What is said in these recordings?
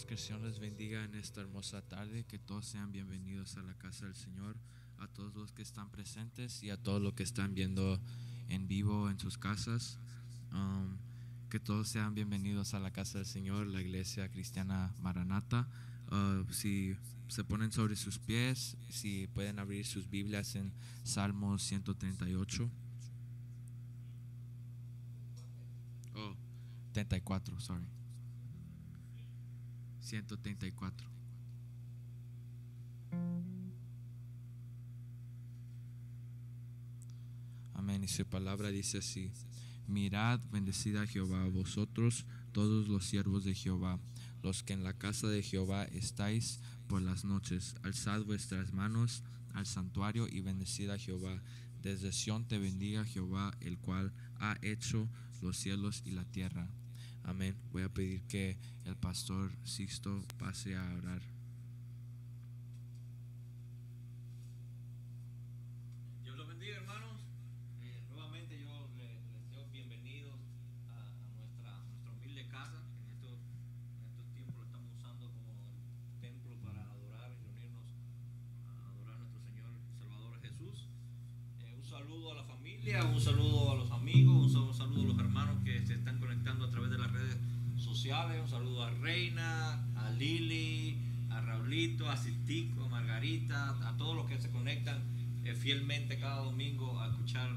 hermanos, que el Señor les bendiga en esta hermosa tarde, que todos sean bienvenidos a la casa del Señor, a todos los que están presentes y a todos los que están viendo en vivo en sus casas. Que todos sean bienvenidos a la casa del Señor, la iglesia cristiana Maranata. Si se ponen sobre sus pies, si pueden abrir sus Biblias en Salmos 138. 34, sorry. 134. Amén. Y su palabra dice así: mirad, bendecid a Jehová, vosotros todos los siervos de Jehová, los que en la casa de Jehová estáis por las noches. Alzad vuestras manos al santuario y bendecid a Jehová. Desde Sión te bendiga Jehová, el cual ha hecho los cielos y la tierra. Amén. Voy a pedir que el pastor Sixto pase a orar. Dios los bendiga, hermanos. Nuevamente yo les deseo bienvenidos a nuestra humilde casa. En estos tiempos lo estamos usando como templo para adorar y reunirnos a adorar a nuestro Señor y Salvador Jesús. Un saludo a la familia, un saludo a los amigos, un saludo a los hermanos que se están conectando a través de las redes sociales. Un saludo a Reina, a Lili, a Raulito, a Citico, a Margarita, a todos los que se conectan fielmente cada domingo a escuchar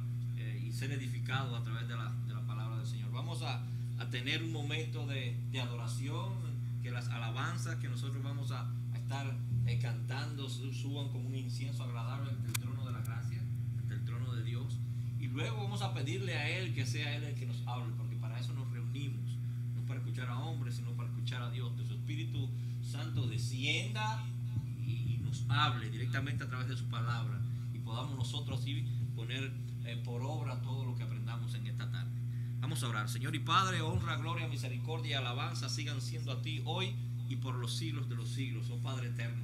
y ser edificados a través de la palabra del Señor. Vamos a tener un momento de adoración, que las alabanzas que nosotros vamos a estar cantando suban como un incienso agradable ante el trono de la gracia, ante el trono de Dios. Y luego vamos a pedirle a Él que sea Él el que nos hable, porque para eso nos reunimos, no para escuchar a hombres, sino para escuchar a Dios. Que su Espíritu Santo descienda y nos hable directamente a través de su palabra, y podamos nosotros así poner por obra todo lo que aprendamos en esta tarde. Vamos a orar. Señor y Padre, honra, gloria, misericordia y alabanza sigan siendo a ti hoy y por los siglos de los siglos, oh Padre eterno.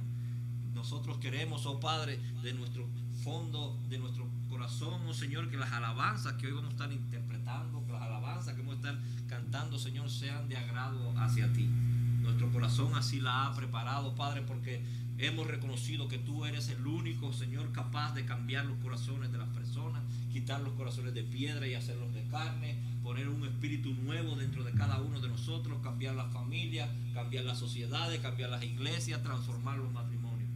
Nosotros queremos, oh Padre, de nuestro fondo, de nuestro corazón, oh Señor, que las alabanzas que hoy vamos a estar interpretando, que las alabanzas que vamos a estar cantando, Señor, sean de agrado hacia ti. Nuestro corazón así la ha preparado, Padre, porque hemos reconocido que tú eres el único, Señor, capaz de cambiar los corazones de las personas, quitar los corazones de piedra y hacerlos de carne, poner un espíritu nuevo dentro de cada uno de nosotros, cambiar las familias, cambiar las sociedades, cambiar las iglesias, transformar los matrimonios.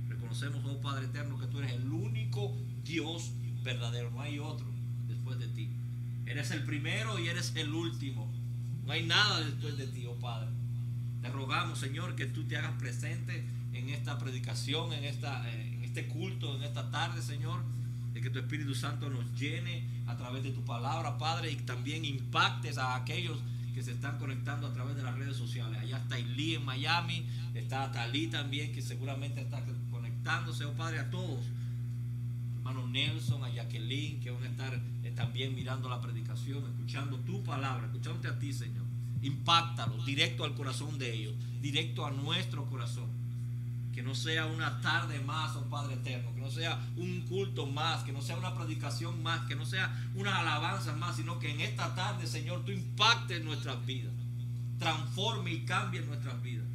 Reconocemos, oh Padre eterno, que tú eres el único Dios verdadero, no hay otro después de ti. Eres el primero y eres el último, no hay nada después de ti, oh Padre. Te rogamos, Señor, que tú te hagas presente en esta predicación, en este culto, en esta tarde, Señor, de que tu Espíritu Santo nos llene a través de tu palabra, Padre, y también impactes a aquellos que se están conectando a través de las redes sociales. Allá está Ili en Miami, está Talí también, que seguramente está conectándose, oh Padre, a todos. Hermano Nelson, a Jacqueline, que van a estar también mirando la predicación, escuchando tu palabra, escuchándote a ti, Señor. Impáctalos directo al corazón de ellos, directo a nuestro corazón. Que no sea una tarde más, oh Padre eterno, que no sea un culto más, que no sea una predicación más, que no sea una alabanza más, sino que en esta tarde, Señor, tú impactes nuestras vidas, transforme y cambie nuestras vidas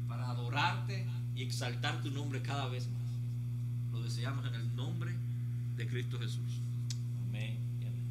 para adorarte y exaltar tu nombre cada vez más. Lo deseamos en el nombre de Cristo Jesús. Amén y amén.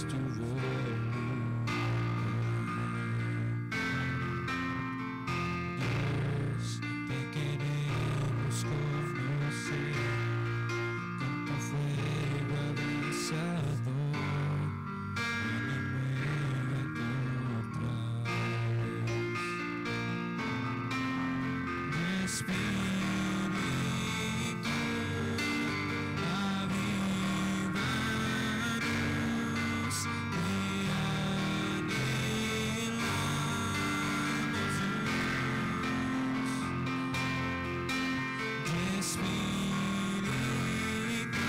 es tu voluntad. Dios, te queremos conocer con tu fuego abrasador. Ven y muévete otra vez. Espíritu, avívanos, te anhelamos, Dios. Espíritu,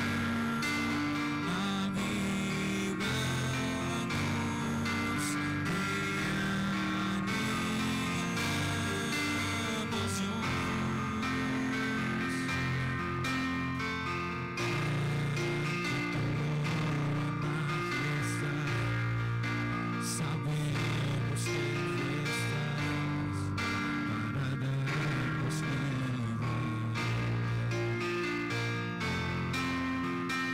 avívanos, te anhelamos, Dios. Sabemos que estás para darnos vida.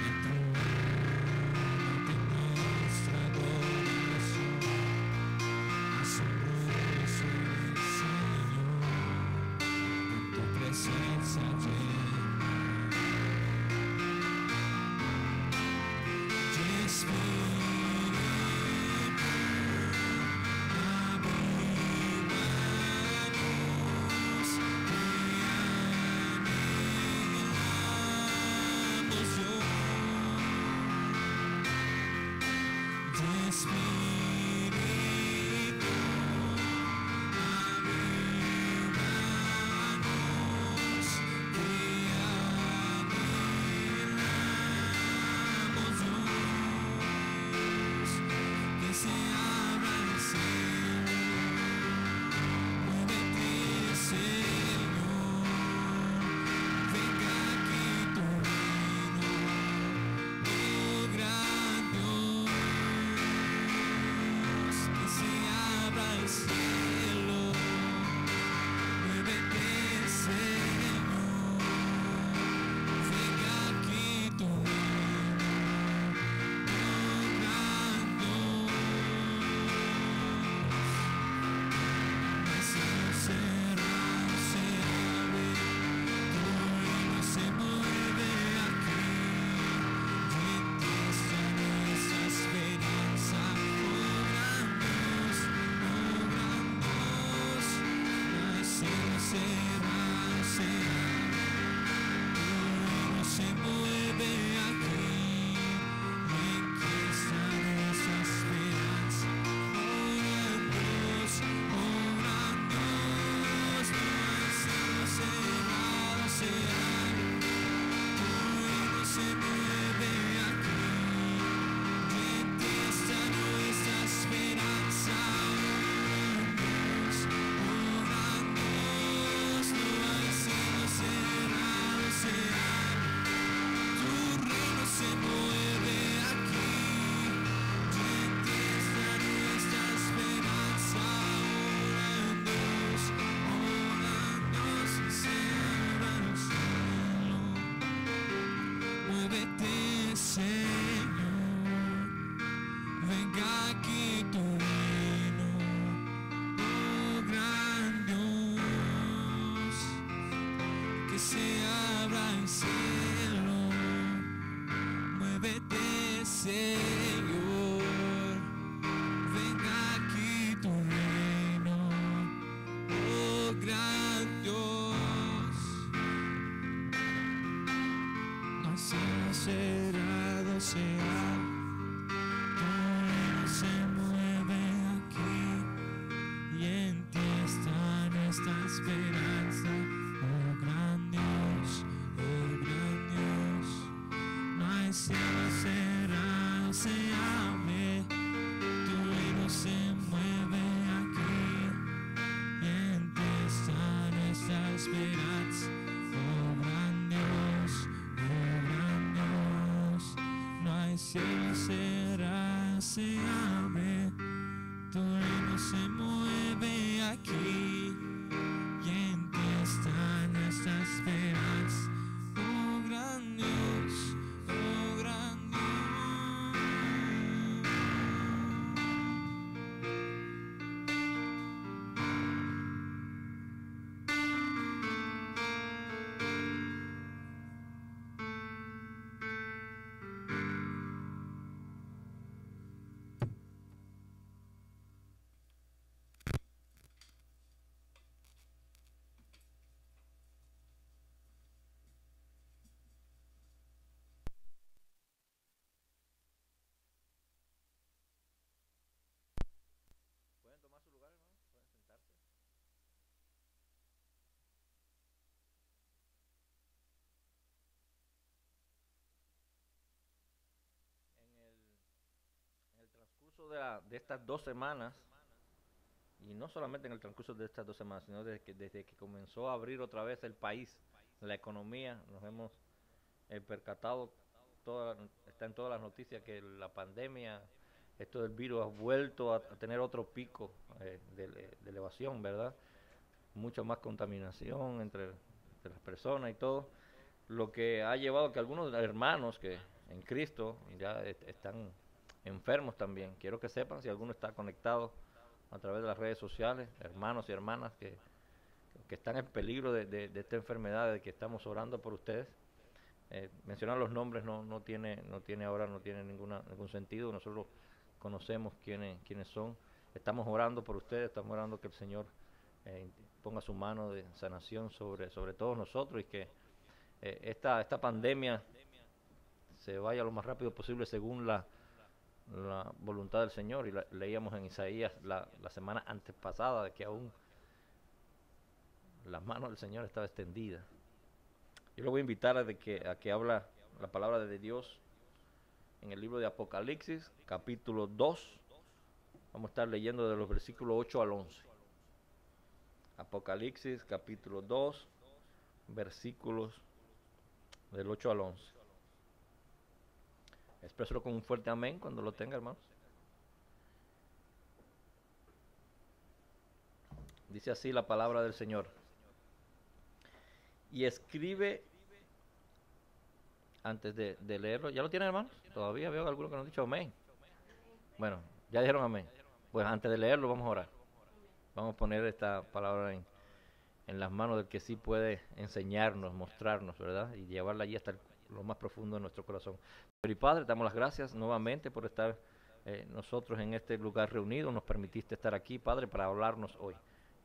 Entrónate en nuestra adoración, asombroso eres, Señor, con tu presencia llena. Espíritu, avívanos, te anhelamos, Dios. Espíritu, avívanos, te anhelamos, Dios. Que se abra el cielo, muévete, Señor, venga aquí tu reino, oh gran Dios. Que se abra el cielo, muévete, Señor, venga aquí tu reino, oh gran Dios. El cielo cerrado se abre, tu reino se mueve aquí, y en ti está nuestra esperanza, oh gran Dios, oh gran Dios. El cielo cerrado se abre, tu reino se mueve aquí, y en ti está nuestra esperanza, oh gran Dios, oh gran Dios. El cielo cerrado se abre, tu reino se mueve aquí, y en ti está nuestra esperanza, oh gran Dios, oh gran Dios. El cielo cerrado se abre, tu reino se mueve aquí, y en ti está nuestra esperanza, oh gran Dios, oh gran Dios. Que se abra el cielo, muévete, Señor, venga aquí tu reino, oh gran Dios. Que se abra el cielo, muévete, Señor, venga aquí tu reino, oh gran Dios. No el cielo cerrado se abre, tu reino se mueve aquí, y en ti está nuestra esperanza, oh gran Dios, oh gran Dios. No hay cielo cerrado se abre, tu reino se mueve aquí, y en ti está nuestra esperanza, oh gran Dios, oh gran Dios. No hay cielo cerrado se abre, tu reino se mueve aquí, y en ti está nuestra esperanza, oh gran Dios, oh gran Dios. transcurso de estas 2 semanas, y no solamente en el transcurso de estas 2 semanas, sino desde que comenzó a abrir otra vez el país, la economía, nos hemos percatado, está en todas las noticias que la pandemia, esto del virus ha vuelto a tener otro pico de elevación, ¿verdad? Mucha más contaminación entre las personas y todo, lo que ha llevado a que algunos hermanos que en Cristo ya están enfermos también. Quiero que sepan, si alguno está conectado a través de las redes sociales, hermanos y hermanas que están en peligro de esta enfermedad, de que estamos orando por ustedes. Mencionar los nombres no tiene ningún sentido. Nosotros conocemos quiénes son. Estamos orando por ustedes, estamos orando que el Señor ponga su mano de sanación sobre todos nosotros, y que esta pandemia se vaya lo más rápido posible según la voluntad del Señor. Y leíamos en Isaías la semana antepasada de que aún la mano del Señor estaba extendida. Yo lo voy a invitar a que habla la palabra de Dios en el libro de Apocalipsis, capítulo 2. Vamos a estar leyendo de los versículos 8 al 11. Apocalipsis, capítulo 2, versículos del 8 al 11. Exprésalo con un fuerte amén cuando lo tenga, hermanos. Dice así la palabra del Señor. Y escribe, antes de leerlo, ¿ya lo tienen, hermanos? Todavía veo algunos que no han dicho amén. Bueno, ya dijeron amén. Pues antes de leerlo vamos a orar. Vamos a poner esta palabra en las manos del que sí puede enseñarnos, mostrarnos, ¿verdad? Y llevarla allí hasta lo más profundo de nuestro corazón. Señor y Padre, te damos las gracias nuevamente por estar nosotros en este lugar reunidos. Nos permitiste estar aquí, Padre, para hablarnos hoy.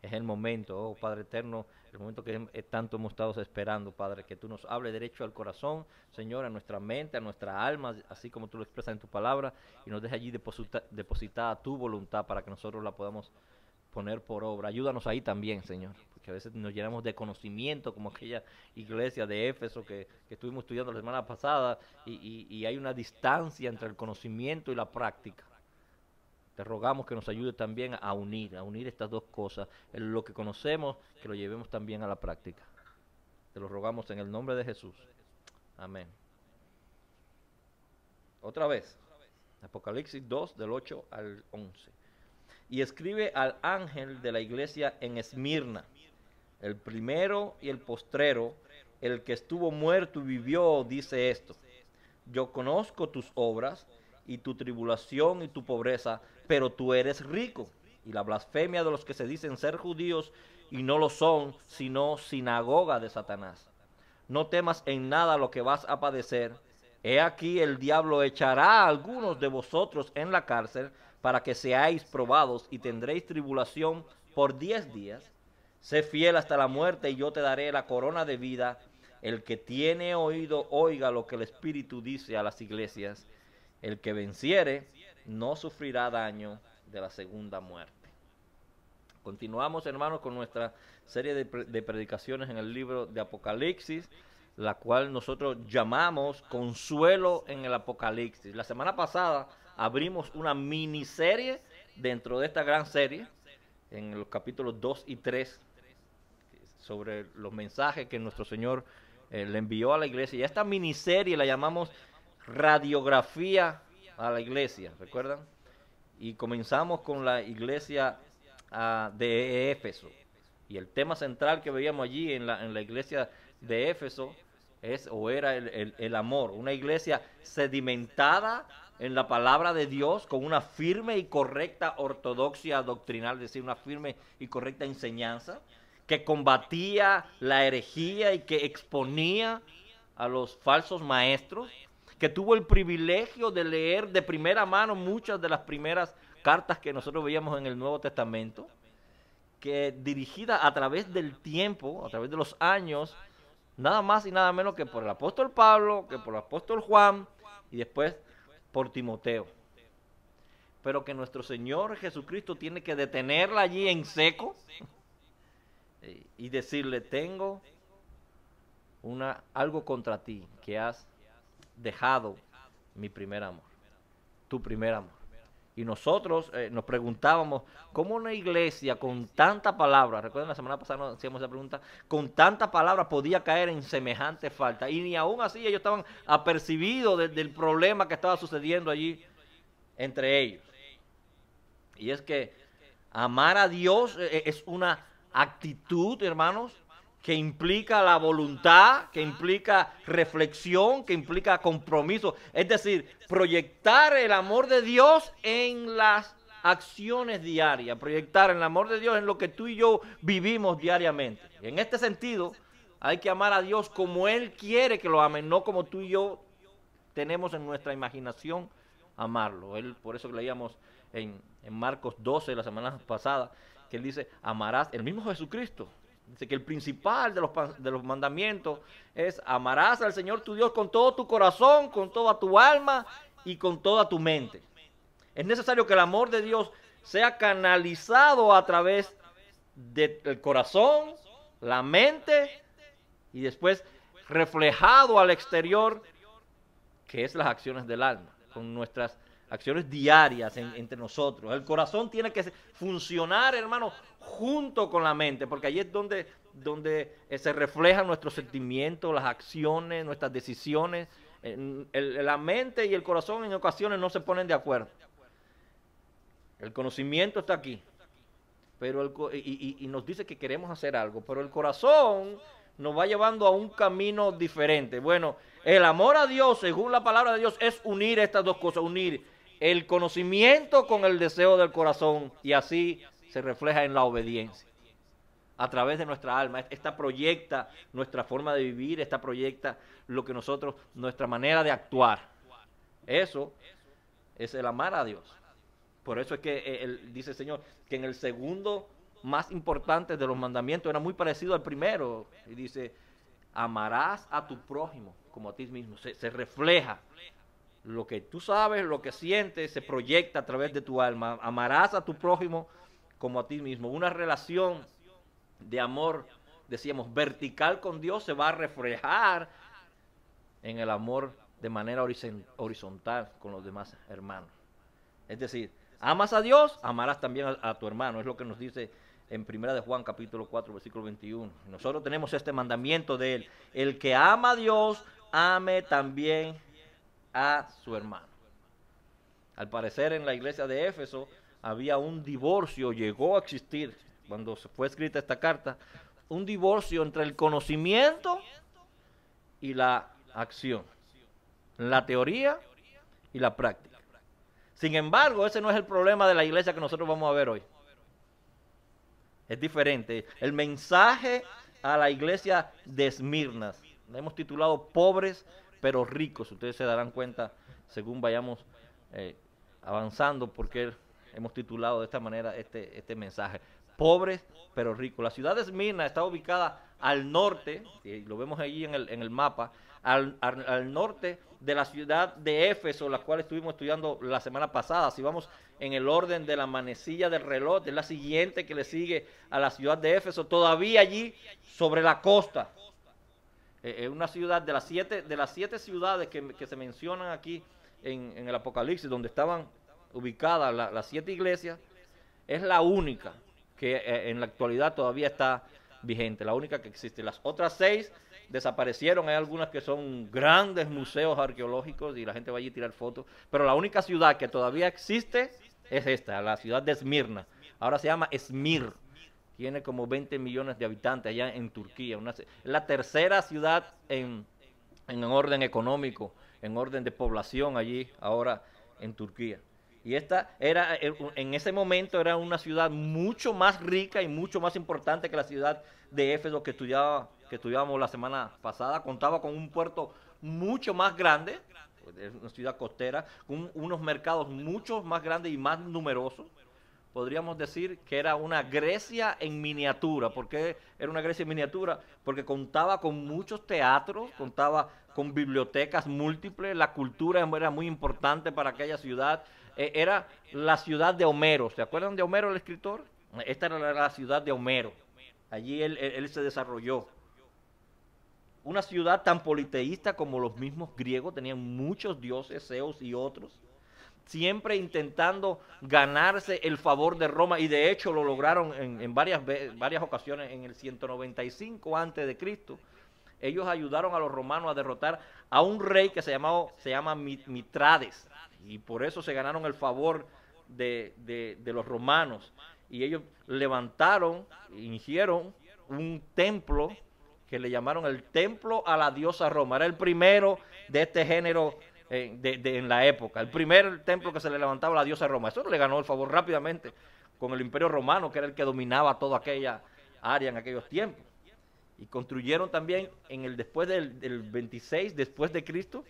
Es el momento, oh Padre eterno, el momento que tanto hemos estado esperando, Padre, que tú nos hables derecho al corazón, Señor, a nuestra mente, a nuestra alma, así como tú lo expresas en tu palabra, y nos deja allí depositada tu voluntad para que nosotros la podamos poner por obra. Ayúdanos ahí también, Señor, porque a veces nos llenamos de conocimiento, como aquella iglesia de Éfeso que estuvimos estudiando la semana pasada, y hay una distancia entre el conocimiento y la práctica. Te rogamos que nos ayude también a unir estas dos cosas, lo que conocemos, que lo llevemos también a la práctica. Te lo rogamos en el nombre de Jesús. Amén. Otra vez, Apocalipsis 2, del 8 al 11. Y escribe al ángel de la iglesia en Esmirna, el primero y el postrero, el que estuvo muerto y vivió, dice esto: yo conozco tus obras y tu tribulación y tu pobreza, pero tú eres rico, y la blasfemia de los que se dicen ser judíos y no lo son, sino sinagoga de Satanás. No temas en nada lo que vas a padecer. He aquí el diablo echará a algunos de vosotros en la cárcel para que seáis probados, y tendréis tribulación por 10 días. Sé fiel hasta la muerte, y yo te daré la corona de vida. El que tiene oído, oiga lo que el Espíritu dice a las iglesias. El que venciere no sufrirá daño de la segunda muerte. Continuamos, hermanos, con nuestra serie de predicaciones en el libro de Apocalipsis, la cual nosotros llamamos Consuelo en el Apocalipsis. La semana pasada abrimos una miniserie dentro de esta gran serie, en los capítulos 2 y 3, sobre los mensajes que nuestro Señor le envió a la iglesia. Y a esta miniserie la llamamos Radiografía a la iglesia, ¿recuerdan? Y comenzamos con la iglesia de Éfeso. Y el tema central que veíamos allí en la iglesia de Éfeso era el amor. Una iglesia sedimentada en la palabra de Dios, con una firme y correcta ortodoxia doctrinal, es decir, una firme y correcta enseñanza, que combatía la herejía y que exponía a los falsos maestros, que tuvo el privilegio de leer de primera mano muchas de las primeras cartas que nosotros veíamos en el Nuevo Testamento, que dirigida a través del tiempo, a través de los años, nada más y nada menos que por el apóstol Pablo, que por el apóstol Juan, y después por Timoteo. Pero que nuestro Señor Jesucristo tiene que detenerla allí en seco y decirle: tengo algo contra ti, que has dejado mi primer amor, tu primer amor. Y nosotros nos preguntábamos, ¿cómo una iglesia con tanta palabra, recuerden la semana pasada nos hacíamos esa pregunta, con tanta palabra podía caer en semejante falta? Y ni aún así ellos estaban apercibidos del problema que estaba sucediendo allí entre ellos. Y es que amar a Dios es una actitud, hermanos, que implica la voluntad, que implica reflexión, que implica compromiso. Es decir, proyectar el amor de Dios en las acciones diarias, proyectar el amor de Dios en lo que tú y yo vivimos diariamente. Y en este sentido, hay que amar a Dios como Él quiere que lo amen, no como tú y yo tenemos en nuestra imaginación amarlo. Por eso leíamos en Marcos 12 la semana pasada, que Él dice, amarás, el mismo Jesucristo, dice que el principal de los mandamientos es amarás al Señor tu Dios con todo tu corazón, con toda tu alma y con toda tu mente. Es necesario que el amor de Dios sea canalizado a través del corazón, la mente y después reflejado al exterior, que es las acciones del alma, con nuestras acciones diarias entre nosotros. El corazón tiene que funcionar, hermano, junto con la mente, porque allí es donde se reflejan nuestros sentimientos, las acciones, nuestras decisiones. La mente y el corazón en ocasiones no se ponen de acuerdo. El conocimiento está aquí, pero y nos dice que queremos hacer algo, pero el corazón nos va llevando a un camino diferente. Bueno, el amor a Dios, según la palabra de Dios, es unir estas dos cosas, unir el conocimiento con el deseo del corazón, y así se refleja en la obediencia. A través de nuestra alma, esta proyecta nuestra forma de vivir, esta proyecta lo que nosotros, nuestra manera de actuar. Eso es el amar a Dios. Por eso es que dice el Señor que en el segundo más importante de los mandamientos era muy parecido al primero. Y dice, amarás a tu prójimo como a ti mismo. Se refleja lo que tú sabes, lo que sientes, se proyecta a través de tu alma. Amarás a tu prójimo como a ti mismo. Una relación de amor, decíamos, vertical con Dios se va a reflejar en el amor de manera horizontal con los demás hermanos. Es decir, amas a Dios, amarás también a tu hermano. Es lo que nos dice en 1 de Juan capítulo 4, versículo 21. Nosotros tenemos este mandamiento de Él. El que ama a Dios, ame también a su hermano. Al parecer en la iglesia de Éfeso había un divorcio, llegó a existir cuando se fue escrita esta carta, un divorcio entre el conocimiento y la acción, la teoría y la práctica. Sin embargo, ese no es el problema de la iglesia que nosotros vamos a ver hoy. Es diferente. El mensaje a la iglesia de Esmirna, le hemos titulado Pobres pero Ricos. Ustedes se darán cuenta según vayamos avanzando porque hemos titulado de esta manera este mensaje. Pobres pero ricos. La ciudad de Esmirna está ubicada al norte, y lo vemos allí en el mapa, al norte de la ciudad de Éfeso, la cual estuvimos estudiando la semana pasada. Si vamos en el orden de la manecilla del reloj, es la siguiente que le sigue a la ciudad de Éfeso, todavía allí sobre la costa. Es una ciudad de las siete ciudades que se mencionan aquí en el Apocalipsis, donde estaban ubicadas las 7 iglesias, es la única que en la actualidad todavía está vigente, la única que existe. Las otras 6 desaparecieron. Hay algunas que son grandes museos arqueológicos y la gente va allí a tirar fotos, pero la única ciudad que todavía existe es esta, la ciudad de Esmirna. Ahora se llama Esmir, tiene como 20 millones de habitantes allá en Turquía. Es la tercera ciudad en orden económico, en orden de población allí ahora en Turquía. Y esta era, en ese momento era una ciudad mucho más rica y mucho más importante que la ciudad de Éfeso que estudiábamos la semana pasada. Contaba con un puerto mucho más grande, es una ciudad costera, con unos mercados mucho más grandes y más numerosos. Podríamos decir que era una Grecia en miniatura. ¿Por qué era una Grecia en miniatura? Porque contaba con muchos teatros, contaba con bibliotecas múltiples, la cultura era muy importante para aquella ciudad. Era la ciudad de Homero. ¿Se acuerdan de Homero, el escritor? Esta era la ciudad de Homero. Allí él se desarrolló. Una ciudad tan politeísta como los mismos griegos, tenían muchos dioses, Zeus y otros. siempre intentando ganarse el favor de Roma, y de hecho lo lograron en varias ocasiones. En el 195 antes de Cristo, ellos ayudaron a los romanos a derrotar a un rey que se llama Mitrades, y por eso se ganaron el favor de los romanos, y ellos levantaron, hicieron un templo que le llamaron el templo a la diosa Roma. Era el primero de este género en la época, el primer templo que se le levantaba a la diosa Roma. Eso le ganó el favor rápidamente con el Imperio Romano, que era el que dominaba toda aquella área en aquellos tiempos. Y construyeron también después del 26 después de Cristo,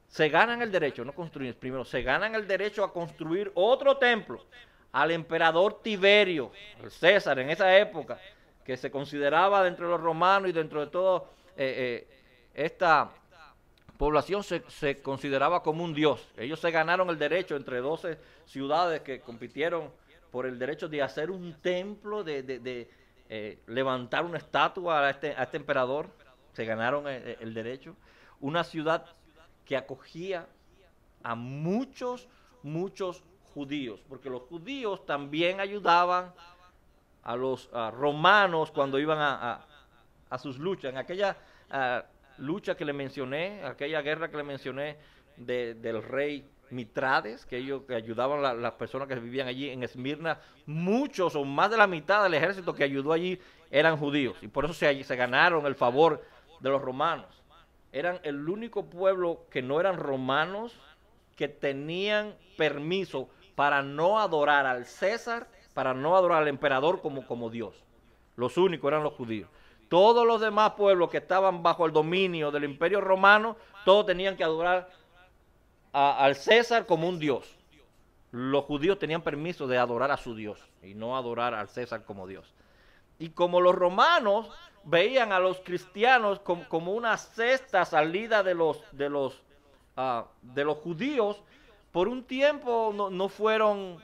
se ganan el derecho, no construyen primero, se ganan el derecho a construir otro templo al emperador Tiberio, el César, en esa época, que se consideraba dentro de los romanos y dentro de toda esta población se consideraba como un dios. Ellos se ganaron el derecho entre 12 ciudades que compitieron por el derecho de hacer un templo, levantar una estatua a este emperador. Se ganaron el derecho. Una ciudad que acogía a muchos judíos, porque los judíos también ayudaban a los romanos cuando iban a sus luchas. En aquella lucha que le mencioné, aquella guerra que le mencioné del rey Mitrades, que ellos que ayudaban las personas que vivían allí en Esmirna, muchos o más de la mitad del ejército que ayudó allí eran judíos, y por eso se ganaron el favor de los romanos. Eran el único pueblo que no eran romanos que tenían permiso para no adorar al César, para no adorar al emperador como Dios. Los únicos eran los judíos. Todos los demás pueblos que estaban bajo el dominio del Imperio Romano, todos tenían que adorar al César como un dios. Los judíos tenían permiso de adorar a su Dios y no adorar al César como Dios. Y como los romanos veían a los cristianos como una sexta salida de los judíos, por un tiempo no fueron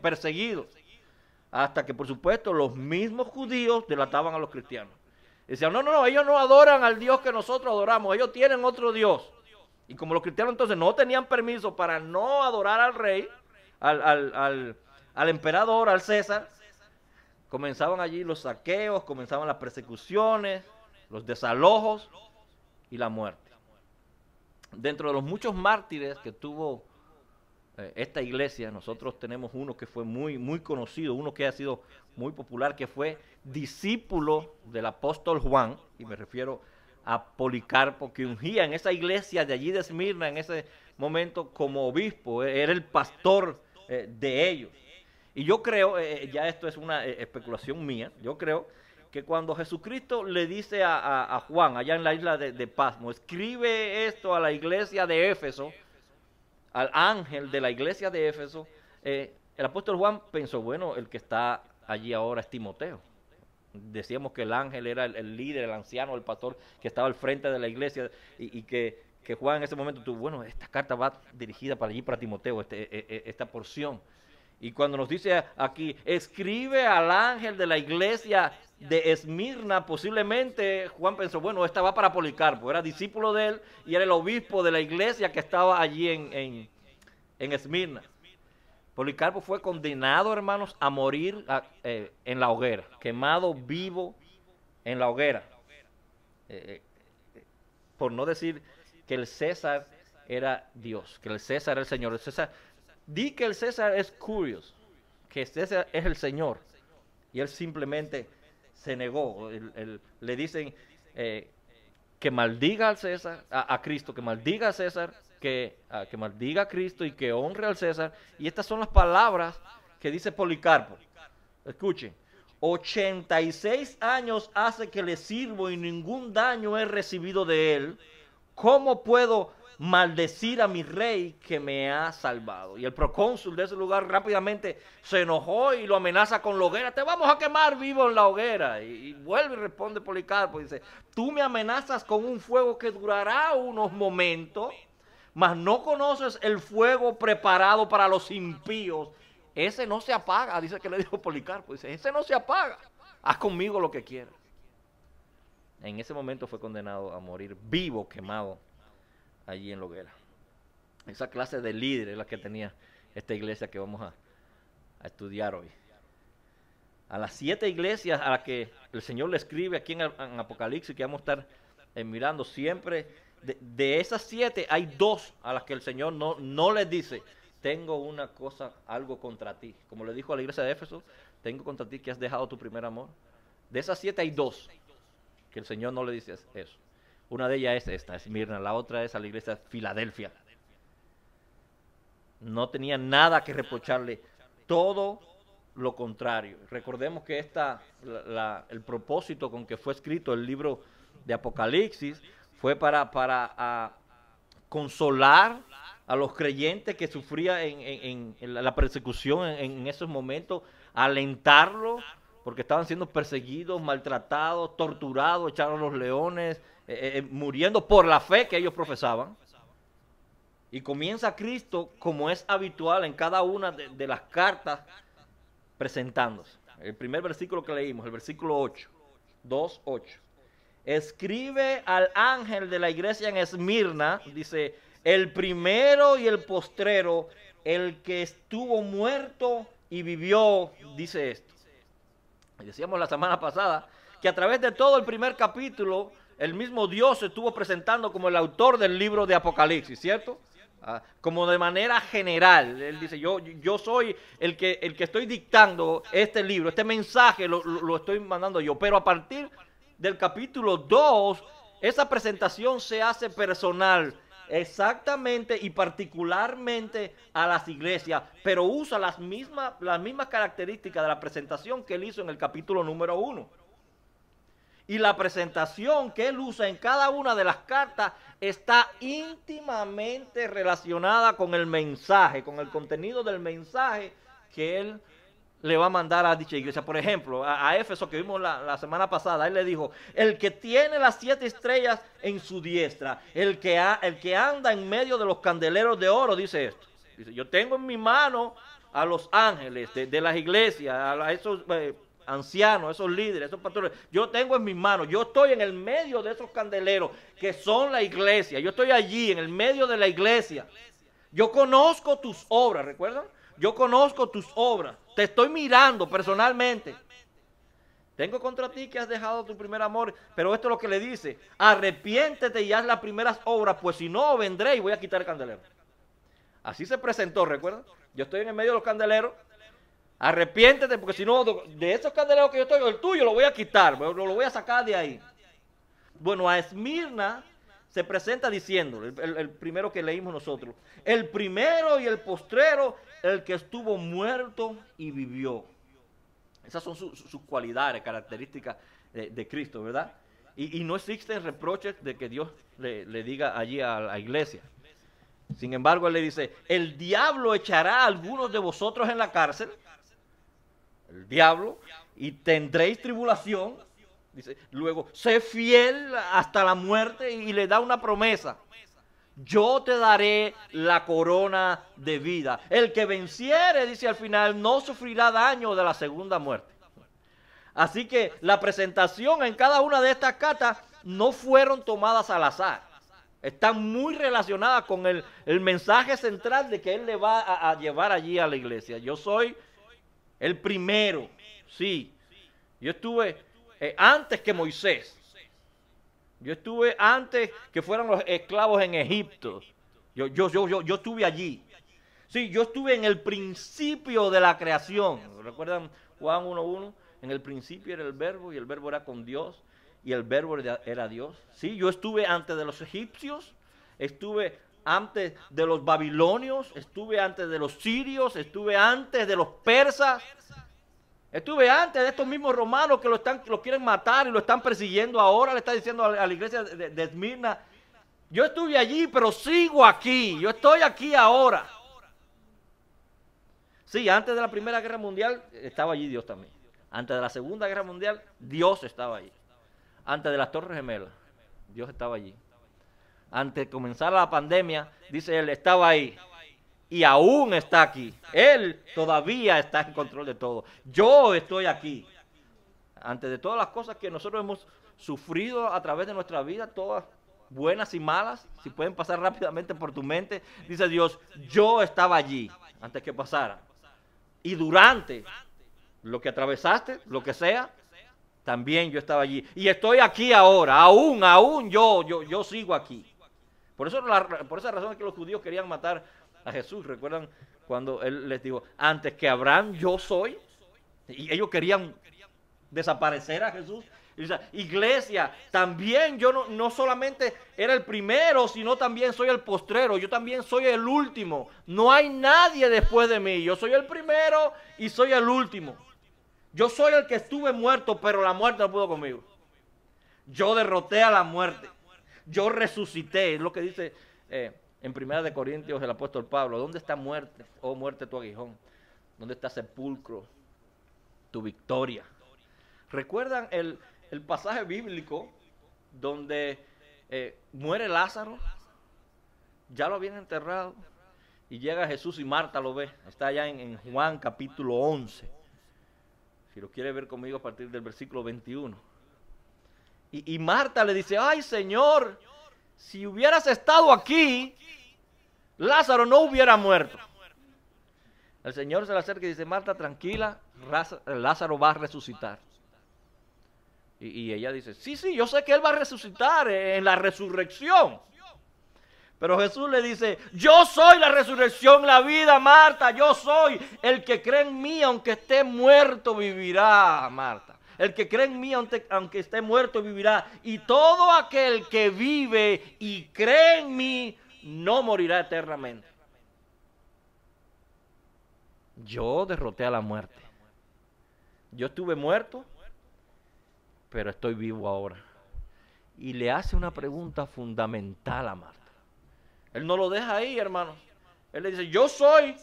perseguidos, hasta que por supuesto los mismos judíos delataban a los cristianos. Decían, no, ellos no adoran al Dios que nosotros adoramos, ellos tienen otro Dios. Y como los cristianos entonces no tenían permiso para no adorar al rey, al emperador, al César, comenzaban allí los saqueos, comenzaban las persecuciones, los desalojos y la muerte. Dentro de los muchos mártires que tuvo esta iglesia, nosotros tenemos uno que fue muy conocido, uno que ha sido muy popular, que fue discípulo del apóstol Juan, y me refiero a Policarpo, que ungía en esa iglesia de allí de Esmirna en ese momento como obispo, era el pastor de ellos. Y yo creo, ya esto es una especulación mía, yo creo que cuando Jesucristo le dice a Juan, allá en la isla de Pasmo, escribe esto a la iglesia de Éfeso, al ángel de la iglesia de Éfeso, el apóstol Juan pensó, bueno, el que está allí ahora es Timoteo. Decíamos que el ángel era el líder, el anciano, el pastor que estaba al frente de la iglesia, y que Juan en ese momento tuvo, bueno, esta carta va dirigida para allí, para Timoteo, esta porción. Y cuando nos dice aquí, escribe al ángel de la iglesia de Esmirna, posiblemente Juan pensó, bueno, esta va para Policarpo, era discípulo de él y era el obispo de la iglesia que estaba allí en Esmirna. Policarpo fue condenado, hermanos, a morir en la hoguera, quemado vivo en la hoguera. Por no decir que el César era Dios, que el César era el Señor. El César, di que el César es Curios, que César es el Señor, y él simplemente se negó. Le dicen que maldiga al César, a Cristo, que maldiga a César, que maldiga a Cristo y que honre al César. Y estas son las palabras que dice Policarpo. Escuchen, 86 años hace que le sirvo y ningún daño he recibido de él. ¿Cómo puedo maldecir a mi rey que me ha salvado? Y el procónsul de ese lugar rápidamente se enojó y lo amenaza con la hoguera. Te vamos a quemar vivo en la hoguera. Y vuelve y responde Policarpo, dice, tú me amenazas con un fuego que durará unos momentos, mas no conoces el fuego preparado para los impíos. Ese no se apaga, dice que le dijo Policarpo, dice, ese no se apaga, haz conmigo lo que quieras. En ese momento fue condenado a morir vivo, quemado allí en la hoguera. Esa clase de líder es la que tenía esta iglesia que vamos a estudiar hoy. A las 7 iglesias a las que el Señor le escribe aquí en Apocalipsis, que vamos a estar mirando siempre, de esas 7 hay 2 a las que el Señor no les dice, tengo una cosa, algo contra ti. Como le dijo a la iglesia de Éfeso, tengo contra ti que has dejado tu primer amor. De esas 7 hay 2 que el Señor no le dice eso. Una de ellas es esta, Esmirna. La otra es a la iglesia de Filadelfia. No tenía nada que reprocharle, todo lo contrario. Recordemos que el propósito con que fue escrito el libro de Apocalipsis fue para consolar a los creyentes que sufrían en la persecución en esos momentos, alentarlos, porque estaban siendo perseguidos, maltratados, torturados, echados a los leones, muriendo por la fe que ellos profesaban. Y comienza Cristo, como es habitual en cada una de las cartas, presentándose. El primer versículo que leímos, el versículo 8, 2:8. Escribe al ángel de la iglesia en Esmirna, dice, el primero y el postrero, el que estuvo muerto y vivió, dice esto. Y decíamos la semana pasada que a través de todo el primer capítulo, el mismo Dios se estuvo presentando como el autor del libro de Apocalipsis, ¿cierto? Como de manera general. Él dice, yo soy el que estoy dictando este libro, este mensaje lo estoy mandando yo. Pero a partir del capítulo 2, esa presentación se hace personal, exactamente y particularmente a las iglesias, pero usa las mismas características de la presentación que él hizo en el capítulo número 1. Y la presentación que él usa en cada una de las cartas está íntimamente relacionada con el mensaje, con el contenido del mensaje que él le va a mandar a dicha iglesia. Por ejemplo, a Éfeso, que vimos la semana pasada, él le dijo, el que tiene las 7 estrellas en su diestra, el que anda en medio de los candeleros de oro, dice esto. Dice, yo tengo en mi mano a los ángeles de las iglesias, a esos ancianos, esos líderes, esos pastores. Yo tengo en mis manos, yo estoy en el medio de esos candeleros que son la iglesia. Yo estoy allí en el medio de la iglesia. Yo conozco tus obras, ¿recuerdan? Yo conozco tus obras. Te estoy mirando personalmente. Tengo contra ti que has dejado tu primer amor. Pero esto es lo que le dice. Arrepiéntete y haz las primeras obras, pues si no, vendré y voy a quitar el candelero. Así se presentó, ¿recuerdan? Yo estoy en el medio de los candeleros. Arrepiéntete, porque si no, de esos candeleros que yo estoy, el tuyo lo voy a quitar, lo voy a sacar de ahí. Bueno, a Esmirna se presenta diciendo, el primero que leímos nosotros, el primero y el postrero, el que estuvo muerto y vivió. Esas son sus cualidades, características de Cristo, ¿verdad? Y no existen reproches de que Dios le diga allí a la iglesia. Sin embargo, él le dice, el diablo echará a algunos de vosotros en la cárcel, el diablo, y tendréis tribulación. Dice, luego, sé fiel hasta la muerte, y le da una promesa. Yo te daré la corona de vida. El que venciere, dice al final, no sufrirá daño de la segunda muerte. Así que la presentación en cada una de estas cartas no fueron tomadas al azar. Están muy relacionadas con el mensaje central de que él le va a llevar allí a la iglesia. Yo soy el primero, sí. Yo estuve antes que Moisés. Yo estuve antes que fueran los esclavos en Egipto. Yo estuve allí. Sí, yo estuve en el principio de la creación. ¿Recuerdan Juan 1:1? En el principio era el verbo y el verbo era con Dios y el verbo era Dios. Sí, yo estuve antes de los egipcios, estuve antes de los babilonios, estuve antes de los sirios, estuve antes de los persas. Estuve antes de estos mismos romanos que lo quieren matar y lo están persiguiendo ahora. Le está diciendo a la iglesia de Esmirna, yo estuve allí, pero sigo aquí. Yo estoy aquí ahora. Sí, antes de la Primera Guerra Mundial estaba allí Dios también. Antes de la Segunda Guerra Mundial, Dios estaba allí. Antes de las Torres Gemelas, Dios estaba allí. Antes de comenzar la pandemia, dice él, estaba ahí. Y aún está aquí. Él todavía está en control de todo. Yo estoy aquí. Antes de todas las cosas que nosotros hemos sufrido a través de nuestra vida, todas buenas y malas, si pueden pasar rápidamente por tu mente, dice Dios, yo estaba allí antes que pasara. Y durante lo que atravesaste, lo que sea, también yo estaba allí. Y estoy aquí ahora, aún yo sigo aquí. Por esa razón es que los judíos querían matar a Jesús. ¿Recuerdan cuando él les dijo, antes que Abraham yo soy? Y ellos querían desaparecer a Jesús. Y dice, iglesia, también yo no solamente era el primero, sino también soy el postrero. Yo también soy el último. No hay nadie después de mí. Yo soy el primero y soy el último. Yo soy el que estuve muerto, pero la muerte no pudo conmigo. Yo derroté a la muerte. Yo resucité. Es lo que dice en 1 Corintios el apóstol Pablo. ¿Dónde está muerte? Oh muerte, tu aguijón. ¿Dónde está sepulcro? Tu victoria. ¿Recuerdan el pasaje bíblico donde muere Lázaro? Ya lo habían enterrado. Y llega Jesús y Marta lo ve. Está allá en Juan capítulo 11. Si lo quiere ver conmigo a partir del versículo 21. Y Marta le dice, ay Señor, si hubieras estado aquí, Lázaro no hubiera muerto. El Señor se le acerca y dice, Marta, tranquila, Lázaro va a resucitar. Y ella dice, sí, yo sé que él va a resucitar en la resurrección. Pero Jesús le dice, yo soy la resurrección, la vida, Marta, yo soy el que cree en mí, aunque esté muerto, vivirá, Marta. El que cree en mí, aunque esté muerto, vivirá. Y todo aquel que vive y cree en mí, no morirá eternamente. Yo derroté a la muerte. Yo estuve muerto, pero estoy vivo ahora. Y le hace una pregunta fundamental a Marta. Él no lo deja ahí, hermano. Él le dice, yo soy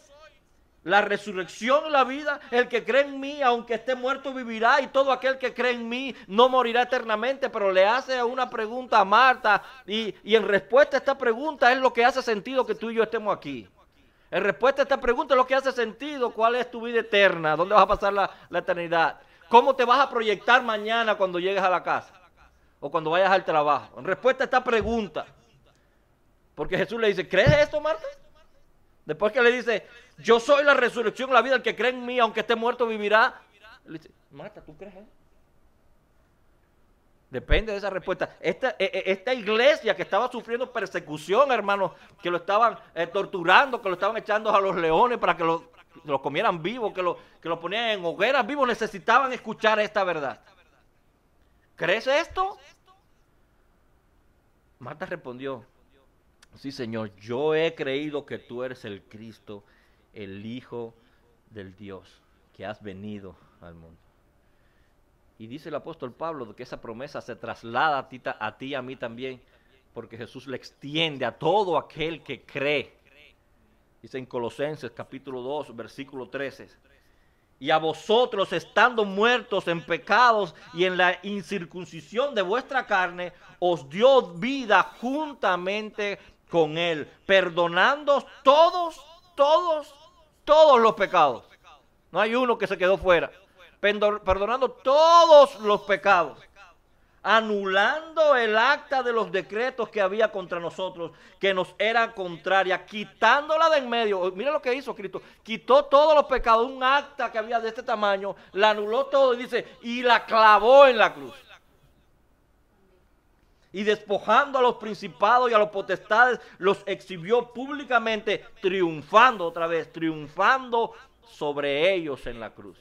la resurrección y la vida. El que cree en mí, aunque esté muerto, vivirá. Y todo aquel que cree en mí no morirá eternamente. Pero le hace una pregunta a Marta. Y en respuesta a esta pregunta es lo que hace sentido que tú y yo estemos aquí. En respuesta a esta pregunta es lo que hace sentido. ¿Cuál es tu vida eterna? ¿Dónde vas a pasar la eternidad? ¿Cómo te vas a proyectar mañana cuando llegues a la casa? O cuando vayas al trabajo. En respuesta a esta pregunta. Porque Jesús le dice, ¿crees esto, Marta? Después que le dice, yo soy la resurrección, la vida, el que cree en mí, aunque esté muerto, vivirá. Le dice, Marta, ¿tú crees eso? Depende de esa respuesta. Esta iglesia que estaba sufriendo persecución, hermanos, que lo estaban torturando, que lo estaban echando a los leones para que lo comieran vivo, que lo ponían en hogueras vivos, necesitaban escuchar esta verdad. ¿Crees esto? Marta respondió, sí, Señor, yo he creído que tú eres el Cristo, el Hijo del Dios, que has venido al mundo. Y dice el apóstol Pablo que esa promesa se traslada a ti y a mí también, porque Jesús le extiende a todo aquel que cree. Dice en Colosenses capítulo 2, versículo 13. Y a vosotros, estando muertos en pecados y en la incircuncisión de vuestra carne, os dio vida juntamente con él, perdonando todos los pecados. No hay uno que se quedó fuera. Perdonando todos los pecados, anulando el acta de los decretos que había contra nosotros, que nos era contraria, quitándola de en medio. Mira lo que hizo Cristo, quitó todos los pecados, un acta que había de este tamaño, la anuló todo y dice, y la clavó en la cruz. Y despojando a los principados y a los potestades, los exhibió públicamente, triunfando otra vez, triunfando sobre ellos en la cruz.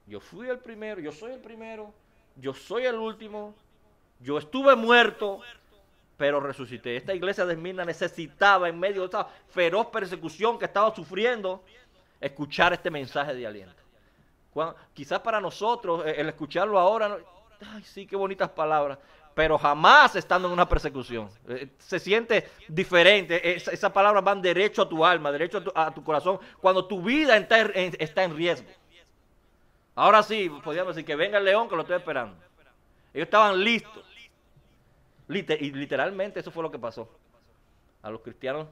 Yo fui el primero, yo soy el primero, yo soy el último, yo estuve muerto, pero resucité. Esta iglesia de Esmirna necesitaba, en medio de esta feroz persecución que estaba sufriendo, escuchar este mensaje de aliento. Quizás para nosotros, el escucharlo ahora, ay sí, qué bonitas palabras, pero jamás estando en una persecución. Se siente diferente, esas palabras van derecho a tu alma, derecho a tu corazón, cuando tu vida está en riesgo. Ahora sí, podríamos decir que venga el león que lo estoy esperando. Ellos estaban listos. Y literalmente eso fue lo que pasó. A los cristianos,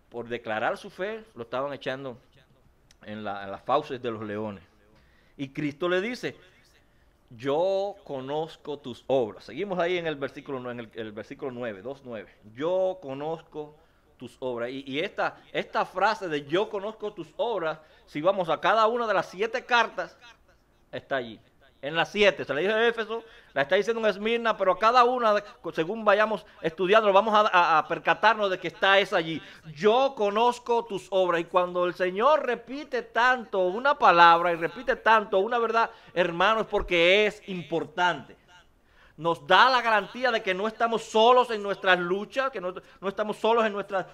por declarar su fe, lo estaban echando en las fauces de los leones. Y Cristo le dice, yo conozco tus obras. Seguimos ahí en el versículo, el versículo 9, 2:9. Yo conozco tus obras. Y esta frase de yo conozco tus obras, si vamos a cada una de las 7 cartas, está allí. En las 7, se le dice a Éfeso, la está diciendo en Esmirna, pero a cada una, según vayamos estudiando, vamos a percatarnos de que está esa allí. Yo conozco tus obras. Y cuando el Señor repite tanto una palabra y repite tanto una verdad, hermanos, es porque es importante. Nos da la garantía de que no estamos solos en nuestras luchas, que no estamos solos en nuestras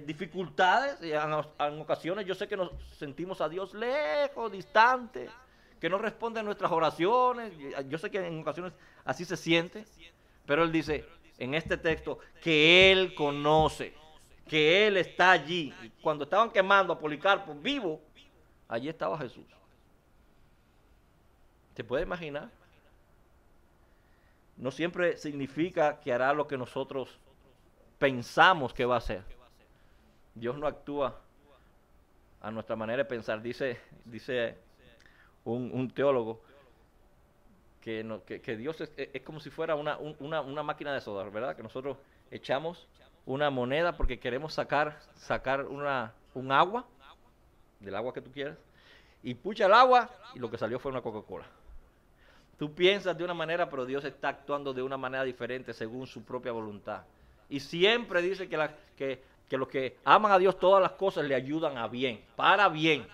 dificultades. En ocasiones yo sé que nos sentimos a Dios lejos, distante, que no responde a nuestras oraciones. Yo sé que en ocasiones así se siente, pero Él dice en este texto que Él conoce, que Él está allí. Y cuando estaban quemando a Policarpo vivo, allí estaba Jesús. ¿Se puede imaginar? No siempre significa que hará lo que nosotros pensamos que va a hacer. Dios no actúa a nuestra manera de pensar. Dice un teólogo que Dios es como si fuera una máquina de soda, ¿verdad? Que nosotros echamos una moneda porque queremos sacar un agua, del agua que tú quieras, y pucha el agua y lo que salió fue una Coca-Cola. Tú piensas de una manera, pero Dios está actuando de una manera diferente según su propia voluntad. Y siempre dice que los que aman a Dios, todas las cosas le ayudan a bien, para bien.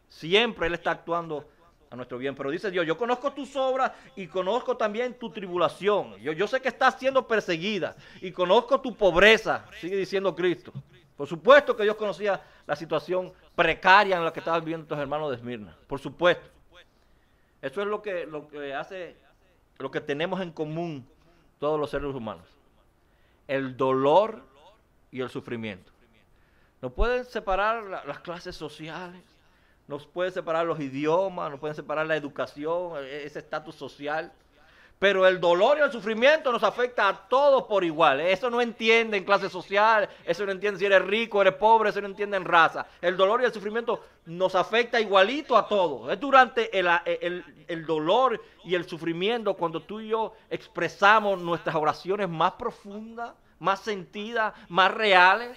Siempre Él está actuando a nuestro bien. Pero dice Dios, yo conozco tus obras y conozco también tu tribulación. Yo sé que estás siendo perseguida y conozco tu pobreza, sigue diciendo Cristo. Por supuesto que Dios conocía la situación precaria en la que estaban viviendo estos hermanos de Esmirna. Por supuesto. Eso es lo que hace, lo que tenemos en común todos los seres humanos. El dolor y el sufrimiento. Nos pueden separar las clases sociales, nos pueden separar los idiomas, nos pueden separar la educación, ese estatus social. Pero el dolor y el sufrimiento nos afecta a todos por igual. Eso no entiende en clase social, eso no entiende si eres rico, eres pobre, eso no entiende en raza. El dolor y el sufrimiento nos afecta igualito a todos. Es durante el dolor y el sufrimiento cuando tú y yo expresamos nuestras oraciones más profundas, más sentidas, más reales.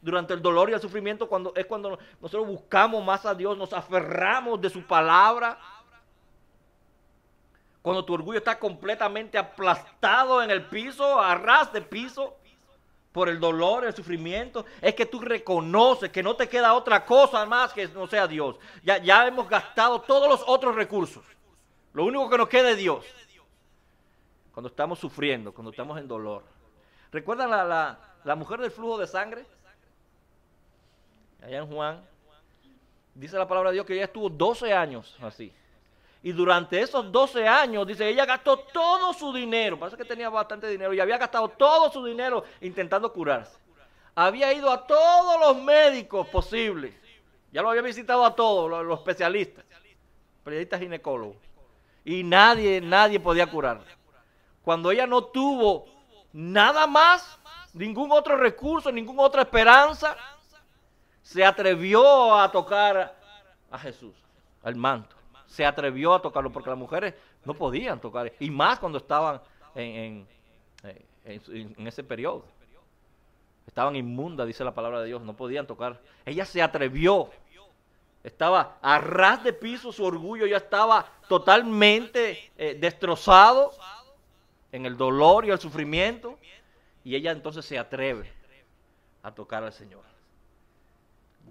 Durante el dolor y el sufrimiento cuando nosotros buscamos más a Dios, nos aferramos de su palabra. Cuando tu orgullo está completamente aplastado en el piso, a ras de piso, por el dolor, el sufrimiento, es que tú reconoces que no te queda otra cosa más que no sea Dios. Ya hemos gastado todos los otros recursos. Lo único que nos queda es Dios. Cuando estamos sufriendo, cuando estamos en dolor. ¿Recuerdan la mujer del flujo de sangre? Allá en Juan, dice la palabra de Dios que ella estuvo 12 años así. Y durante esos 12 años, dice, ella gastó todo su dinero. Parece que tenía bastante dinero y había gastado todo su dinero intentando curarse. Había ido a todos los médicos posibles. Ya lo había visitado a todos, los especialistas, periodistas ginecólogos. Y nadie podía curarla. Cuando ella no tuvo nada más, ningún otro recurso, ninguna otra esperanza, se atrevió a tocar a Jesús, al manto. Se atrevió a tocarlo porque las mujeres no podían tocar, y más cuando estaban en ese periodo. Estaban inmundas, dice la palabra de Dios, no podían tocar. Ella se atrevió, estaba a ras de piso, su orgullo ya estaba totalmente destrozado en el dolor y el sufrimiento, y ella entonces se atreve a tocar al Señor.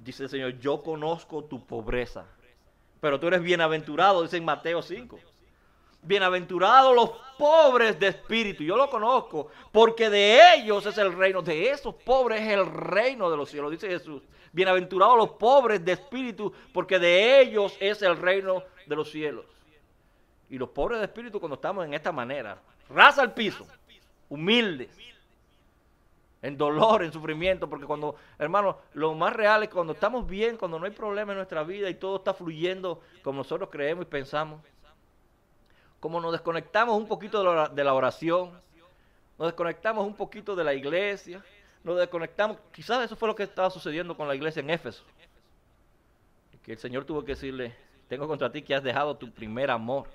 Dice el Señor, yo conozco tu pobreza, pero tú eres bienaventurado, dice en Mateo 5. Bienaventurados los pobres de espíritu. Yo lo conozco, porque de ellos es el reino. De esos pobres es el reino de los cielos, dice Jesús. Bienaventurados los pobres de espíritu, porque de ellos es el reino de los cielos. Y los pobres de espíritu, cuando estamos en esta manera, ras al piso, humildes, en dolor, en sufrimiento, porque cuando, hermanos, lo más real es cuando estamos bien, cuando no hay problema en nuestra vida y todo está fluyendo como nosotros creemos y pensamos, como nos desconectamos un poquito de la oración, nos desconectamos un poquito de la iglesia, nos desconectamos, quizás eso fue lo que estaba sucediendo con la iglesia en Éfeso, que el Señor tuvo que decirle, tengo contra ti que has dejado tu primer amor.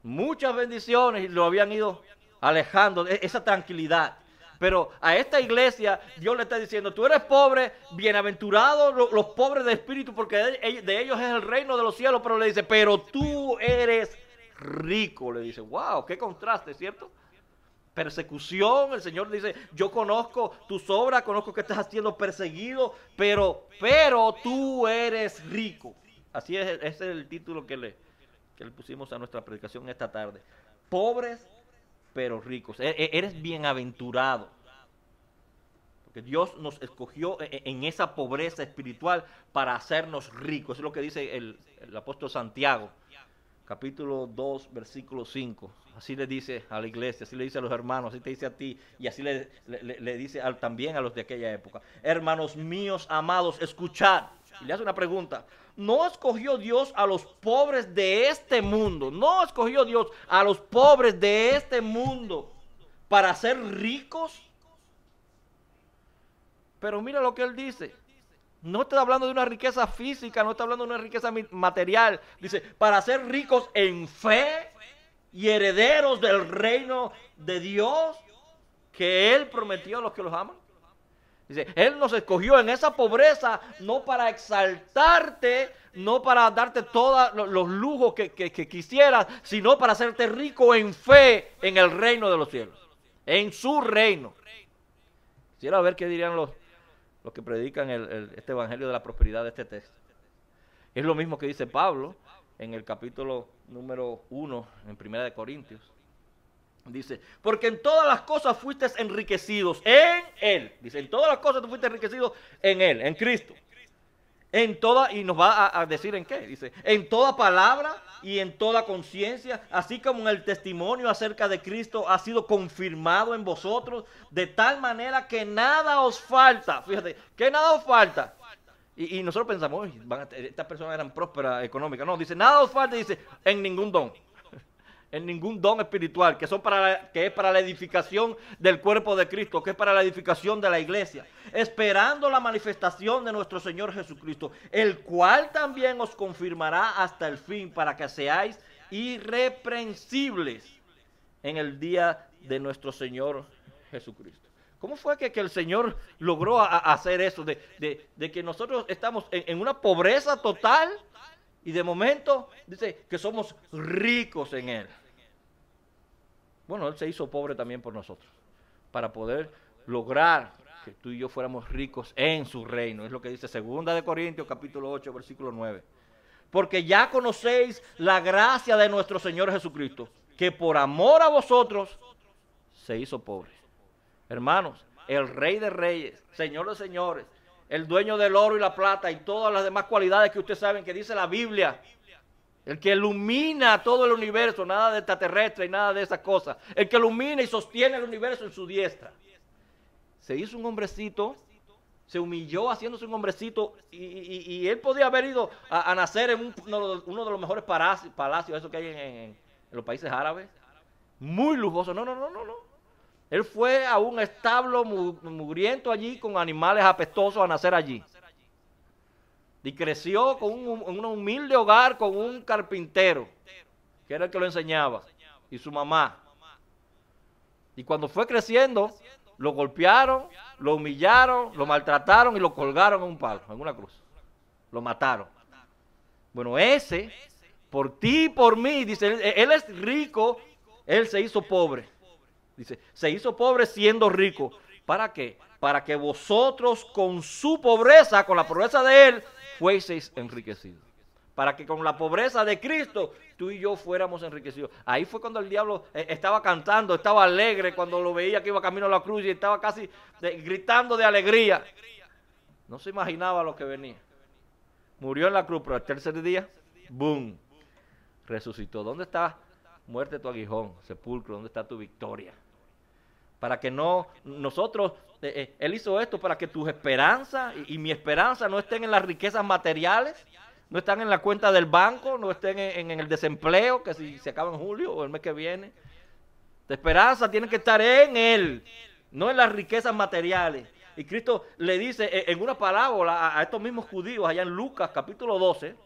muchas bendiciones y lo habían ido alejando de esa tranquilidad. Pero a esta iglesia Dios le está diciendo, tú eres pobre, bienaventurados los pobres de espíritu, porque de ellos es el reino de los cielos. Pero le dice, pero tú eres rico. Le dice, wow, qué contraste, ¿cierto? Persecución, el Señor dice, yo conozco tus obras, conozco que estás siendo perseguido, pero tú eres rico. Así es, ese es el título que le pusimos a nuestra predicación esta tarde. Pobres, pero ricos. Eres bienaventurado. Porque Dios nos escogió en esa pobreza espiritual para hacernos ricos. Eso es lo que dice el apóstol Santiago, capítulo 2, versículo 5. Así le dice a la iglesia, así le dice a los hermanos, así te dice a ti, y así le dice también a los de aquella época. Hermanos míos amados, escuchad. Y le hace una pregunta. ¿No escogió Dios a los pobres de este mundo? ¿No escogió Dios a los pobres de este mundo para ser ricos? Pero mira lo que él dice. No está hablando de una riqueza física, no está hablando de una riqueza material. Dice, para ser ricos en fe y herederos del reino de Dios que Él prometió a los que los aman. Dice, Él nos escogió en esa pobreza no para exaltarte, no para darte todos los lujos que quisieras, sino para hacerte rico en fe en el reino de los cielos, en su reino. Quisiera ver qué dirían los que predican este evangelio de la prosperidad de este texto. Es lo mismo que dice Pablo en el capítulo número 1 en 1 de Corintios. Dice, porque en todas las cosas fuiste enriquecidos en Él. Dice, en todas las cosas tú fuiste enriquecido en Él, en Cristo. En toda, y nos va a decir en qué. Dice, en toda palabra y en toda conciencia, así como en el testimonio acerca de Cristo ha sido confirmado en vosotros, de tal manera que nada os falta. Fíjate, que nada os falta. Y nosotros pensamos, estas personas eran prósperas económicas. No, dice, nada os falta, dice, en ningún don. En ningún don espiritual, que es para la edificación del cuerpo de Cristo, que es para la edificación de la iglesia, esperando la manifestación de nuestro Señor Jesucristo, el cual también os confirmará hasta el fin, para que seáis irreprensibles en el día de nuestro Señor Jesucristo. ¿Cómo fue que el Señor logró hacer eso? De que nosotros estamos en una pobreza total y de momento dice que somos ricos en Él. Bueno, Él se hizo pobre también por nosotros, para poder lograr que tú y yo fuéramos ricos en su reino. Es lo que dice 2 de Corintios, capítulo 8, versículo 9. Porque ya conocéis la gracia de nuestro Señor Jesucristo, que por amor a vosotros se hizo pobre. Hermanos, el Rey de Reyes, Señor de Señores, el dueño del oro y la plata y todas las demás cualidades que ustedes saben que dice la Biblia, el que ilumina todo el universo, nada de extraterrestre y nada de esas cosas, el que ilumina y sostiene el universo en su diestra, se hizo un hombrecito, se humilló haciéndose un hombrecito y él podía haber ido a nacer en uno de los mejores palacios, esos que hay en los países árabes, muy lujoso. No. Él fue a un establo mugriento allí con animales apestosos a nacer allí. Y creció en un humilde hogar con un carpintero, que era el que lo enseñaba, y su mamá. Y cuando fue creciendo, lo golpearon, lo humillaron, lo maltrataron y lo colgaron en un palo, en una cruz. Lo mataron. Bueno, ese, por ti y por mí, dice, él es rico, él se hizo pobre. Dice, se hizo pobre siendo rico. ¿Para qué? Para que vosotros con su pobreza, con la pobreza de Él, fueseis enriquecidos. Para que con la pobreza de Cristo, tú y yo fuéramos enriquecidos. Ahí fue cuando el diablo estaba cantando, estaba alegre, cuando lo veía que iba camino a la cruz y estaba casi gritando de alegría. No se imaginaba lo que venía. Murió en la cruz, pero al tercer día, ¡boom!, resucitó. ¿Dónde está, muerte, tu aguijón, sepulcro? ¿Dónde está tu victoria? Para que nosotros, Él hizo esto para que tus esperanzas y mi esperanza no estén en las riquezas materiales, no están en la cuenta del banco, no estén en el desempleo, que si se acaba en julio o el mes que viene. Tu esperanza tiene que estar en Él, no en las riquezas materiales. Y Cristo le dice en una parábola a estos mismos judíos, allá en Lucas capítulo 12,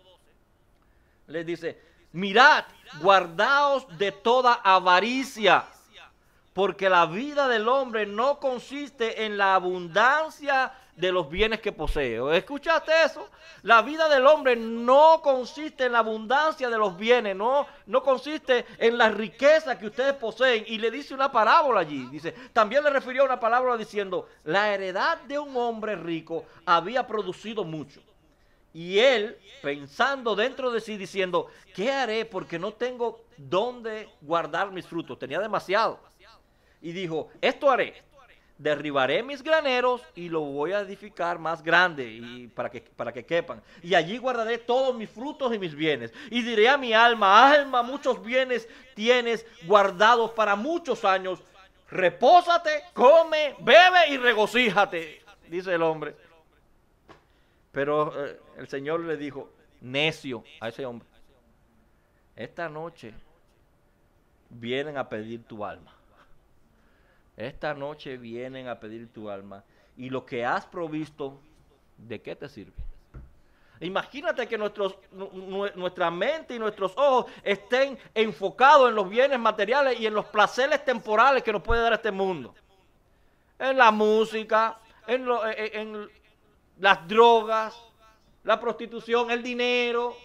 les dice, mirad, guardaos de toda avaricia, porque la vida del hombre no consiste en la abundancia de los bienes que posee. ¿Escuchaste eso? La vida del hombre no consiste en la abundancia de los bienes, no consiste en la riqueza que ustedes poseen. Y le dice una parábola allí. Dice, también le refirió una parábola diciendo, la heredad de un hombre rico había producido mucho. Y él, pensando dentro de sí, diciendo, ¿qué haré? Porque no tengo dónde guardar mis frutos. Tenía demasiado. Y dijo, esto haré, derribaré mis graneros y lo voy a edificar más grande y para que quepan. Y allí guardaré todos mis frutos y mis bienes. Y diré a mi alma, alma, muchos bienes tienes guardados para muchos años. Repósate, come, bebe y regocíjate, dice el hombre. Pero el Señor le dijo, necio a ese hombre, esta noche vienen a pedir tu alma. Esta noche vienen a pedir tu alma. Y lo que has provisto, ¿de qué te sirve? Imagínate que nuestra mente y nuestros ojos estén enfocados en los bienes materiales y en los placeres temporales que nos puede dar este mundo. En la música, en las drogas, la prostitución, el dinero.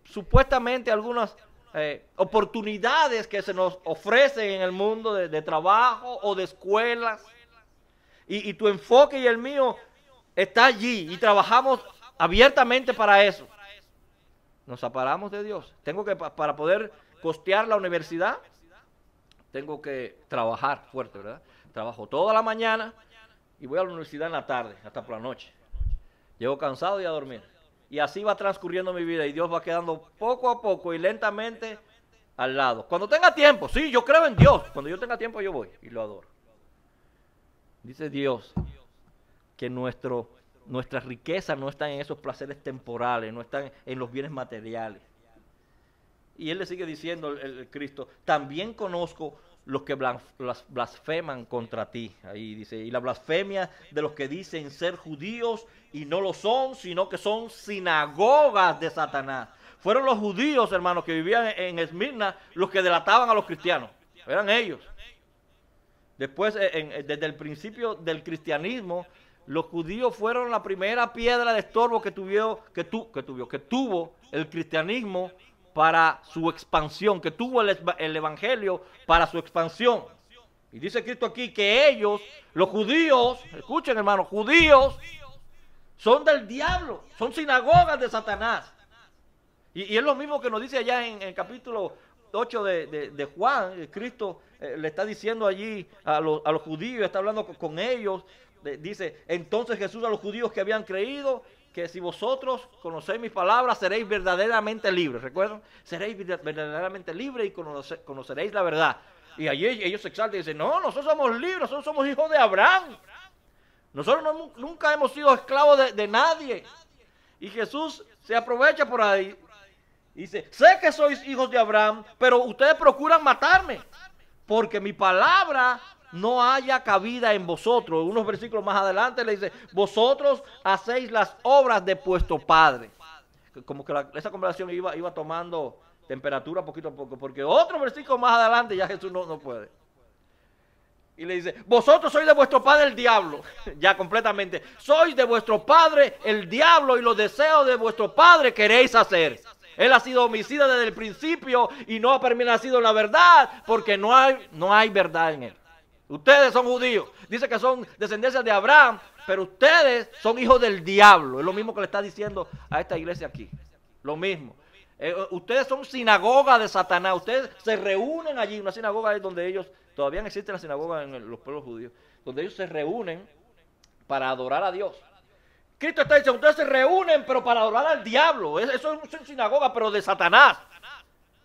Supuestamente algunas oportunidades que se nos ofrecen en el mundo de trabajo o de escuelas, y tu enfoque y el mío está allí y trabajamos abiertamente para eso. Nos separamos de Dios. Para poder costear la universidad, tengo que trabajar fuerte, ¿verdad? Trabajo toda la mañana y voy a la universidad en la tarde, hasta por la noche. Llego cansado y a dormir. Y así va transcurriendo mi vida y Dios va quedando poco a poco y lentamente al lado. Cuando tenga tiempo, sí, yo creo en Dios. Cuando yo tenga tiempo yo voy y lo adoro. Dice Dios que nuestra riqueza no está en esos placeres temporales, no está en los bienes materiales. Y Él le sigue diciendo, el Cristo, también conozco los que blasfeman contra ti. Ahí dice, y la blasfemia de los que dicen ser judíos y no lo son, sino que son sinagogas de Satanás. Fueron los judíos, hermanos, que vivían en Esmirna, los que delataban a los cristianos. Eran ellos. Después, desde el principio del cristianismo, los judíos fueron la primera piedra de estorbo que tuvo el cristianismo para su expansión, que tuvo el evangelio para su expansión. Y dice Cristo aquí que ellos, los judíos, escuchen hermanos, judíos, son del diablo, son sinagogas de Satanás. Y es lo mismo que nos dice allá en el capítulo 8 de Juan. Cristo le está diciendo allí a los judíos, está hablando con ellos. Dice, entonces Jesús a los judíos que habían creído, que si vosotros conocéis mis palabras, seréis verdaderamente libres. ¿Recuerdan? Seréis verdaderamente libres y conoceréis la verdad. Y allí ellos se exaltan y dicen, no, nosotros somos libres, nosotros somos hijos de Abraham. Nosotros nunca hemos sido esclavos de nadie. Y Jesús se aprovecha por ahí. Dice, sé que sois hijos de Abraham, pero ustedes procuran matarme, porque mi palabra no haya cabida en vosotros. Unos versículos más adelante le dice, vosotros hacéis las obras de vuestro padre. Como que esa conversación iba tomando temperatura poquito a poco, porque otro versículo más adelante ya Jesús no puede. Y le dice, vosotros sois de vuestro padre el diablo. Ya completamente, sois de vuestro padre el diablo y los deseos de vuestro padre queréis hacer. Él ha sido homicida desde el principio y no ha permanecido la verdad, porque no hay verdad en él. Ustedes son judíos, dice que son descendencia de Abraham, pero ustedes son hijos del diablo. Es lo mismo que le está diciendo a esta iglesia aquí. Lo mismo. Ustedes son sinagoga de Satanás. Ustedes se reúnen allí. Una sinagoga es donde ellos, todavía existe la sinagoga en los pueblos judíos, donde ellos se reúnen para adorar a Dios. Cristo está diciendo, ustedes se reúnen pero para adorar al diablo. Eso es una sinagoga pero de Satanás.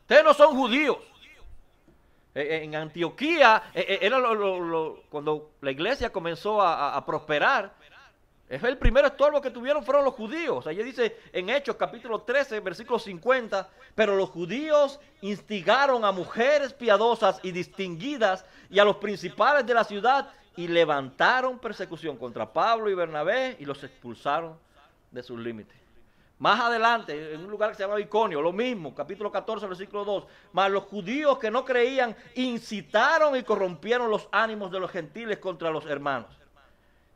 Ustedes no son judíos. En Antioquía, era cuando la iglesia comenzó a prosperar, el primer estorbo que tuvieron fueron los judíos. Allí dice en Hechos capítulo 13, versículo 50, pero los judíos instigaron a mujeres piadosas y distinguidas y a los principales de la ciudad y levantaron persecución contra Pablo y Bernabé y los expulsaron de sus límites. Más adelante, en un lugar que se llama Iconio, lo mismo, capítulo 14, versículo 2. Mas los judíos que no creían incitaron y corrompieron los ánimos de los gentiles contra los hermanos.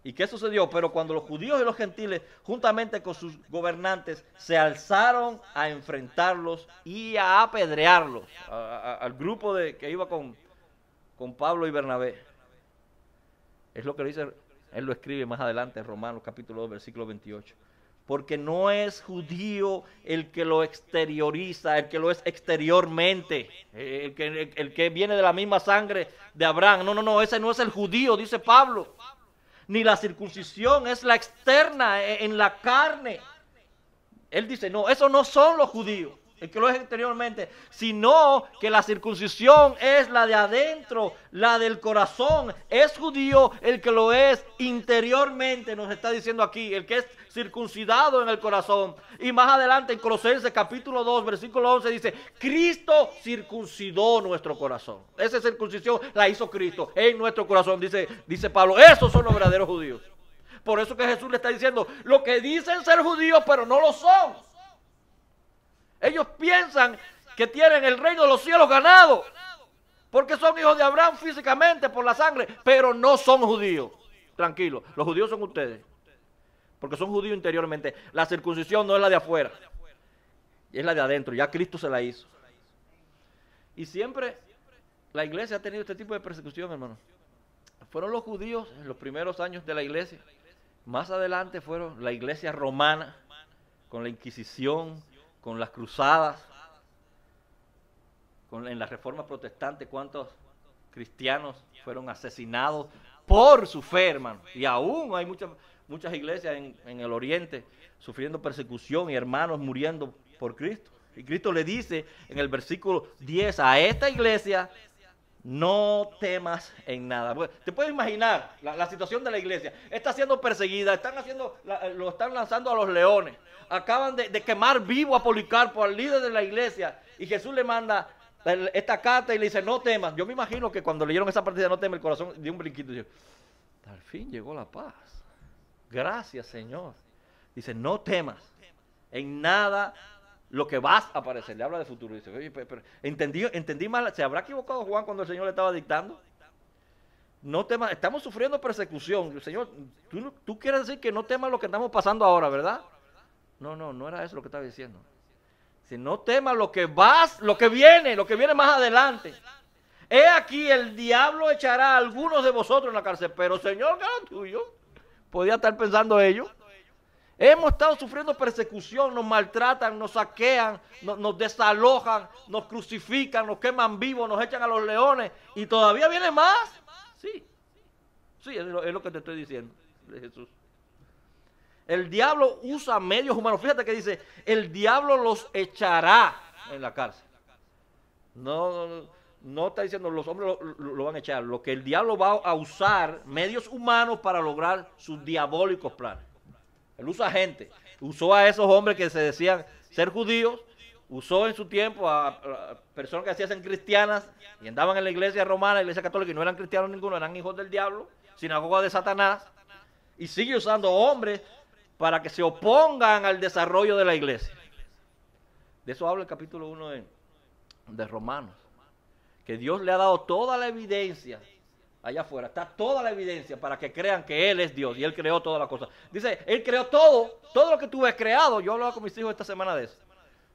¿Y qué sucedió? Pero cuando los judíos y los gentiles, juntamente con sus gobernantes, se alzaron a enfrentarlos y a apedrearlos, al grupo que iba con Pablo y Bernabé. Es lo que dice, él lo escribe más adelante en Romanos capítulo 2, versículo 28. Porque no es judío el que lo exterioriza, el que lo es exteriormente, el que viene de la misma sangre de Abraham. No, ese no es el judío, dice Pablo. Ni la circuncisión es la externa en la carne. Él dice, no, esos no son los judíos, el que lo es exteriormente, sino que la circuncisión es la de adentro, la del corazón. Es judío el que lo es interiormente, nos está diciendo aquí, el que es circuncidado en el corazón. Y más adelante en Colosenses capítulo 2, versículo 11 dice, Cristo circuncidó nuestro corazón. Esa circuncisión la hizo Cristo en nuestro corazón, dice Pablo. Esos son los verdaderos judíos. Por eso que Jesús le está diciendo, lo que dicen ser judíos, pero no lo son. Ellos piensan que tienen el reino de los cielos ganado, porque son hijos de Abraham físicamente por la sangre, pero no son judíos. Tranquilo, los judíos son ustedes, porque son judíos interiormente. La circuncisión no es la de afuera, es la de adentro. Ya Cristo se la hizo. Y siempre la iglesia ha tenido este tipo de persecución, hermano. Fueron los judíos en los primeros años de la iglesia. Más adelante fueron la iglesia romana, con la Inquisición, con las cruzadas, en la reforma protestante, cuántos cristianos fueron asesinados por su fe, hermano. Y aún hay muchas iglesias en el oriente sufriendo persecución y hermanos muriendo por Cristo. Y Cristo le dice en el versículo 10 a esta iglesia, no temas en nada. Bueno, te puedes imaginar la situación de la iglesia. Está siendo perseguida, lo están lanzando a los leones. Acaban de quemar vivo a Policarpo, al líder de la iglesia. Y Jesús le manda esta carta y le dice, no temas. Yo me imagino que cuando leyeron esa partida, no temas, el corazón dio un brinquito y dice, al fin llegó la paz. Gracias, Señor. Dice, no temas en nada lo que vas a padecer. Le habla de futuro. Dice, oye, pero entendí mal. ¿Se habrá equivocado Juan cuando el Señor le estaba dictando? No temas, estamos sufriendo persecución. Señor, tú quieres decir que no temas lo que estamos pasando ahora, ¿verdad? No era eso lo que estaba diciendo. Si no temas lo que viene más adelante. He aquí el diablo echará a algunos de vosotros en la cárcel, pero Señor, ¿qué es lo tuyo? Podía estar pensando ellos. Hemos estado sufriendo persecución, nos maltratan, nos saquean, nos desalojan, nos crucifican, nos queman vivos, nos echan a los leones y todavía viene más. Sí, es lo que te estoy diciendo de Jesús. El diablo usa medios humanos. Fíjate que dice, el diablo los echará en la cárcel. No está diciendo los hombres lo van a echar. Lo que el diablo va a usar, medios humanos para lograr sus diabólicos planes. Él usa gente. Usó a esos hombres que se decían ser judíos. Usó en su tiempo a personas que se hacían cristianas y andaban en la iglesia romana, la iglesia católica, y no eran cristianos ninguno, eran hijos del diablo, sinagoga de Satanás. Y sigue usando hombres para que se opongan al desarrollo de la iglesia. De eso habla el capítulo 1 de Romanos. Que Dios le ha dado toda la evidencia. Allá afuera está toda la evidencia para que crean que Él es Dios y Él creó todas las cosas. Dice, Él creó todo lo que tú ves creado. Yo hablaba con mis hijos esta semana de eso.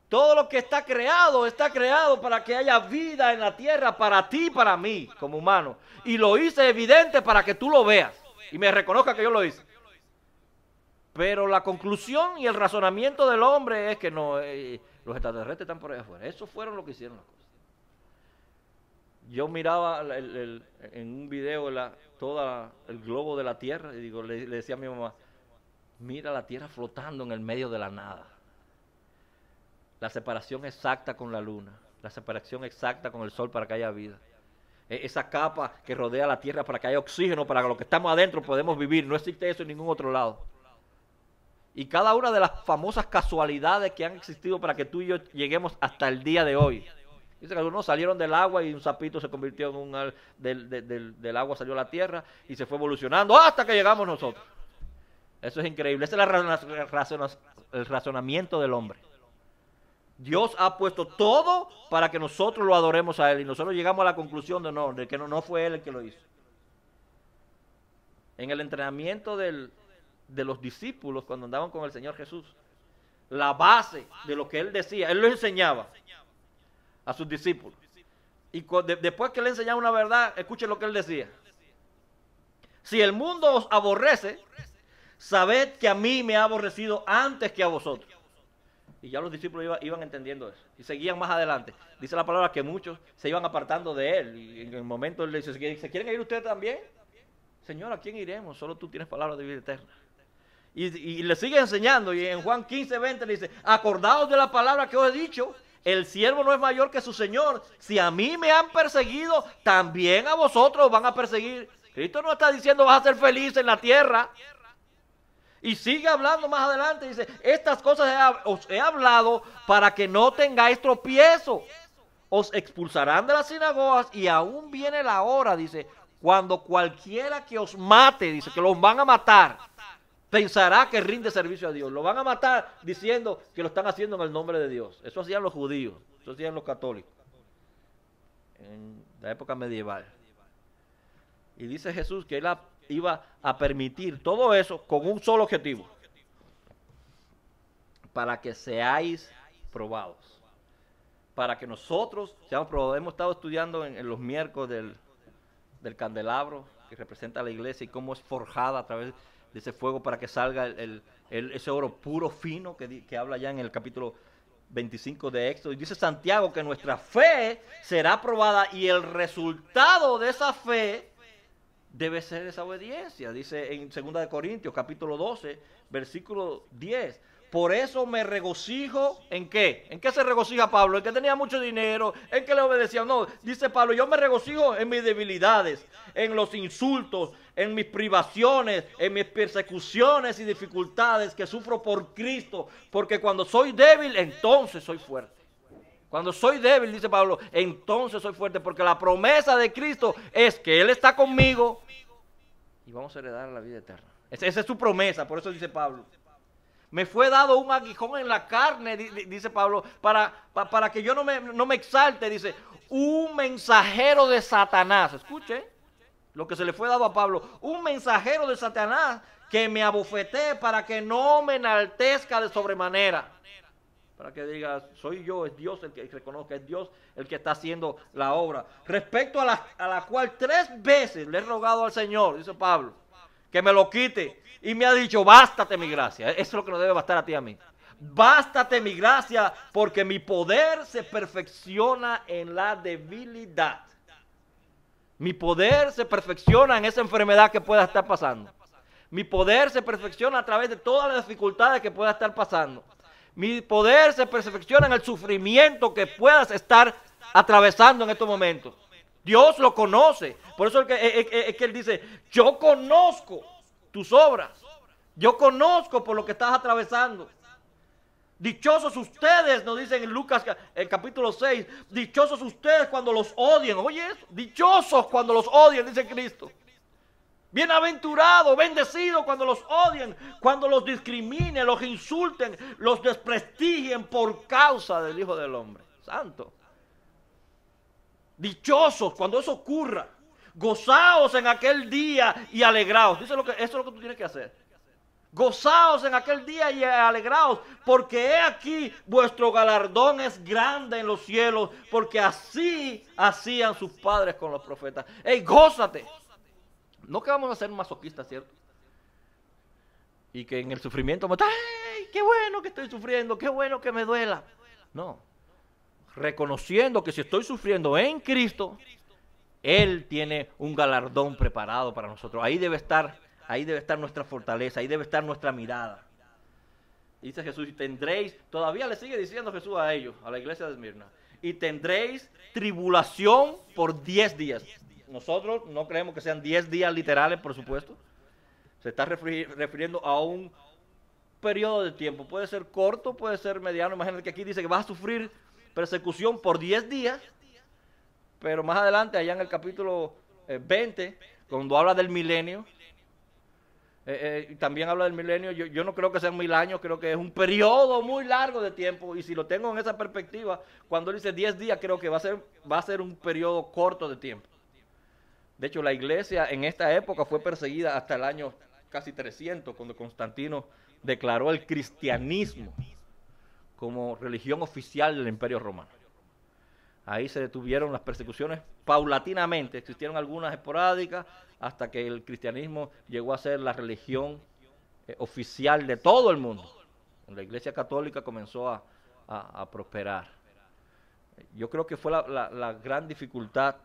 Todo lo que está creado para que haya vida en la tierra para ti y para mí como humano. Y lo hice evidente para que tú lo veas y me reconozca que yo lo hice. Pero la conclusión y el razonamiento del hombre es que no, los extraterrestres están por allá afuera. Eso fueron lo que hicieron las cosas. Yo miraba en un video todo el globo de la Tierra y le decía a mi mamá, mira la Tierra flotando en el medio de la nada. La separación exacta con la luna, la separación exacta con el sol para que haya vida. Esa capa que rodea la Tierra para que haya oxígeno, para que los que estamos adentro podemos vivir. No existe eso en ningún otro lado. Y cada una de las famosas casualidades que han existido para que tú y yo lleguemos hasta el día de hoy. Dice que algunos salieron del agua y un sapito se convirtió en del agua salió la tierra y se fue evolucionando hasta que llegamos nosotros. Eso es increíble. Ese es el razonamiento del hombre. Dios ha puesto todo para que nosotros lo adoremos a Él. Y nosotros llegamos a la conclusión de que no fue Él el que lo hizo. En el entrenamiento de los discípulos, cuando andaban con el Señor Jesús, la base de lo que Él decía, Él lo enseñaba a sus discípulos. Y después que le enseñaba una verdad, escuchen lo que Él decía. Si el mundo os aborrece, sabed que a mí me ha aborrecido antes que a vosotros. Y ya los discípulos iban entendiendo eso. Y seguían más adelante. Dice la palabra que muchos se iban apartando de Él. Y en el momento Él le dice, ¿se quieren ir ustedes también? Señor, ¿a quién iremos? Solo tú tienes palabras de vida eterna. Y le sigue enseñando. Y en Juan 15:20 le dice, acordaos de la palabra que os he dicho. El siervo no es mayor que su Señor. Si a mí me han perseguido, también a vosotros van a perseguir. Cristo no está diciendo vas a ser feliz en la tierra. Y sigue hablando más adelante, dice, estas cosas os he hablado para que no tengáis tropiezo. Os expulsarán de las sinagogas y aún viene la hora, dice, cuando cualquiera que os mate, dice, que los van a matar, pensará que rinde servicio a Dios. Lo van a matar diciendo que lo están haciendo en el nombre de Dios. Eso hacían los judíos, eso hacían los católicos, en la época medieval. Y dice Jesús que Él iba a permitir todo eso con un solo objetivo: para que seáis probados, para que nosotros seamos probados. Hemos estado estudiando en los miércoles del candelabro que representa a la iglesia y cómo es forjada a través de ese fuego para que salga ese oro puro, fino, que habla ya en el capítulo 25 de Éxodo. Y dice Santiago que nuestra fe será probada y el resultado de esa fe debe ser esa obediencia. Dice en 2 de Corintios, capítulo 12, versículo 10. Por eso me regocijo, ¿en qué? ¿En qué se regocija Pablo? ¿En que tenía mucho dinero? ¿En que le obedecía? No, dice Pablo, yo me regocijo en mis debilidades, en los insultos, en mis privaciones, en mis persecuciones y dificultades que sufro por Cristo, porque cuando soy débil, entonces soy fuerte. Cuando soy débil, dice Pablo, entonces soy fuerte, porque la promesa de Cristo es que Él está conmigo y vamos a heredar la vida eterna. Esa es su promesa, por eso dice Pablo. Me fue dado un aguijón en la carne, dice Pablo, para que yo no me exalte, dice, un mensajero de Satanás. Escuche lo que se le fue dado a Pablo, un mensajero de Satanás que me abofetee para que no me enaltezca de sobremanera. Para que diga, soy yo, es Dios el que reconozca, es Dios el que está haciendo la obra. Respecto a la cual 3 veces le he rogado al Señor, dice Pablo, que me lo quite. Y me ha dicho, bástate mi gracia. Eso es lo que nos debe bastar a ti y a mí. Bástate mi gracia, porque mi poder se perfecciona en la debilidad. Mi poder se perfecciona en esa enfermedad que pueda estar pasando. Mi poder se perfecciona a través de todas las dificultades que pueda estar pasando. Mi poder se perfecciona en el sufrimiento que puedas estar atravesando en estos momentos. Dios lo conoce. Por eso es que Él dice, yo conozco tus obras. Yo conozco por lo que estás atravesando. Dichosos ustedes, nos dicen en Lucas el capítulo 6, dichosos ustedes cuando los odien. Oye eso, dichosos cuando los odien, dice Cristo. Bienaventurados, bendecidos cuando los odien, cuando los discriminen, los insulten, los desprestigien por causa del Hijo del Hombre. Santo. Dichosos cuando eso ocurra. Gozaos en aquel día y alegraos. Dice eso es lo que tú tienes que hacer. Gozaos en aquel día y alegraos, porque he aquí vuestro galardón es grande en los cielos, porque así hacían sus padres con los profetas. ¡Ey, gózate! No que vamos a ser masoquistas, ¿cierto? Y que en el sufrimiento, ¡ay, qué bueno que estoy sufriendo! ¡Qué bueno que me duela! No. Reconociendo que si estoy sufriendo en Cristo, Él tiene un galardón preparado para nosotros. Ahí debe estar nuestra fortaleza, ahí debe estar nuestra mirada. Dice Jesús, y tendréis, todavía le sigue diciendo Jesús a ellos, a la iglesia de Esmirna, y tendréis tribulación por 10 días. Nosotros no creemos que sean 10 días literales, por supuesto. Se está refiriendo a un periodo de tiempo. Puede ser corto, puede ser mediano. Imagínate que aquí dice que vas a sufrir persecución por 10 días. Pero más adelante, allá en el capítulo 20, cuando habla del milenio, También habla del milenio. Yo no creo que sean 1000 años, creo que es un periodo muy largo de tiempo. Y si lo tengo en esa perspectiva, cuando él dice 10 días, creo que va a ser un periodo corto de tiempo. De hecho, la iglesia en esta época fue perseguida hasta el año casi 300, cuando Constantino declaró el cristianismo como religión oficial del Imperio Romano. Ahí se detuvieron las persecuciones paulatinamente, existieron algunas esporádicas, hasta que el cristianismo llegó a ser la religión oficial de todo el mundo. La Iglesia Católica comenzó a prosperar. Yo creo que fue la gran dificultad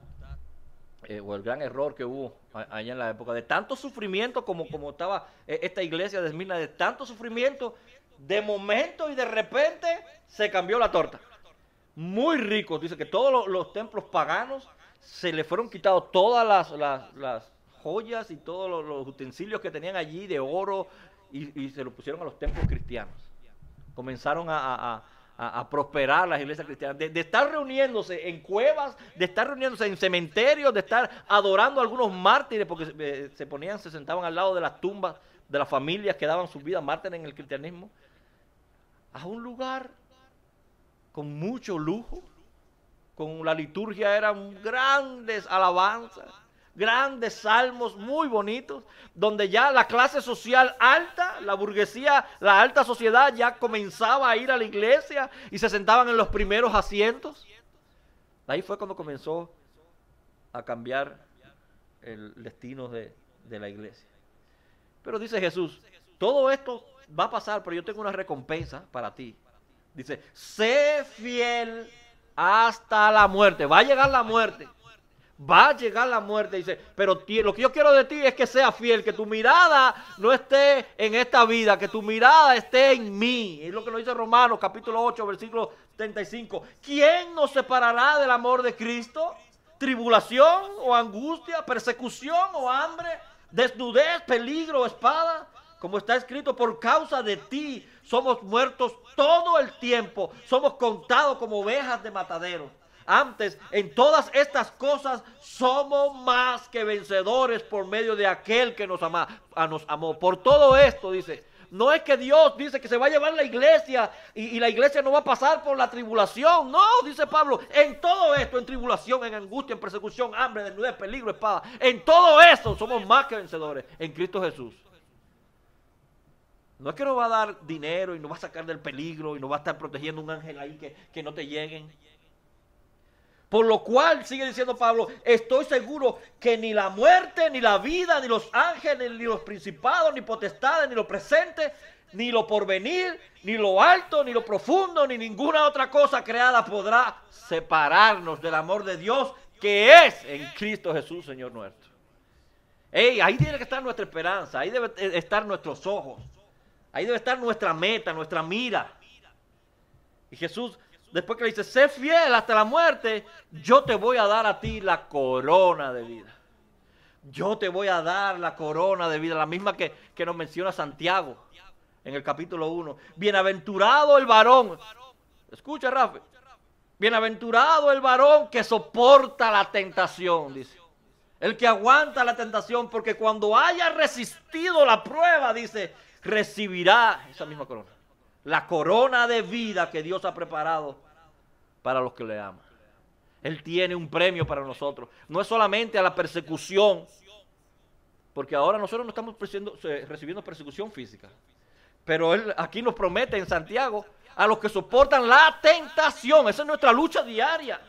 o el gran error que hubo allá en la época, de tanto sufrimiento como estaba esta iglesia de Esmirna, de tanto sufrimiento, de momento y de repente se cambió la torta. Muy ricos, dice que todos los templos paganos se le fueron quitados todas las joyas y todos los utensilios que tenían allí de oro y se lo pusieron a los templos cristianos. Comenzaron a prosperar las iglesias cristianas, de estar reuniéndose en cuevas, de estar reuniéndose en cementerios, de estar adorando a algunos mártires, porque se sentaban al lado de las tumbas de las familias que daban sus vidas mártires en el cristianismo, a un lugar con mucho lujo, con la liturgia eran grandes alabanzas, grandes salmos muy bonitos, donde ya la clase social alta, la burguesía, la alta sociedad ya comenzaba a ir a la iglesia y se sentaban en los primeros asientos. Ahí fue cuando comenzó a cambiar el destino de la iglesia. Pero dice Jesús, todo esto va a pasar, pero yo tengo una recompensa para ti. Dice, sé fiel hasta la muerte. Va a llegar la muerte. Va a llegar la muerte. Dice, pero lo que yo quiero de ti es que seas fiel, que tu mirada no esté en esta vida, que tu mirada esté en mí. Es lo que nos dice Romanos capítulo 8, versículo 35. ¿Quién nos separará del amor de Cristo? ¿Tribulación o angustia? ¿Persecución o hambre? ¿Desnudez, peligro o espada? Como está escrito, por causa de ti somos muertos todo el tiempo, somos contados como ovejas de matadero. Antes, en todas estas cosas, somos más que vencedores por medio de aquel que nos amó. Por todo esto, dice, no es que Dios dice que se va a llevar la iglesia y la iglesia no va a pasar por la tribulación. No, dice Pablo, en todo esto, en tribulación, en angustia, en persecución, hambre, desnudez, peligro, espada, en todo eso somos más que vencedores en Cristo Jesús. No es que nos va a dar dinero y nos va a sacar del peligro y nos va a estar protegiendo un ángel ahí que no te lleguen. Por lo cual, sigue diciendo Pablo, estoy seguro que ni la muerte, ni la vida, ni los ángeles, ni los principados, ni potestades, ni lo presente, ni lo porvenir, ni lo alto, ni lo profundo, ni ninguna otra cosa creada podrá separarnos del amor de Dios que es en Cristo Jesús, Señor nuestro. Ahí tiene que estar nuestra esperanza, ahí deben estar nuestros ojos. Ahí debe estar nuestra meta, nuestra mira. Y Jesús, después que le dice, sé fiel hasta la muerte, yo te voy a dar a ti la corona de vida. Yo te voy a dar la corona de vida, la misma que nos menciona Santiago en el capítulo 1. Bienaventurado el varón. Escucha, Rafa. Bienaventurado el varón que soporta la tentación, dice. El que aguanta la tentación, porque cuando haya resistido la prueba, dice, recibirá esa misma corona. La corona de vida que Dios ha preparado para los que le aman. Él tiene un premio para nosotros. No es solamente a la persecución, porque ahora nosotros no estamos recibiendo persecución física. Pero Él aquí nos promete en Santiago a los que soportan la tentación. Esa es nuestra lucha diaria.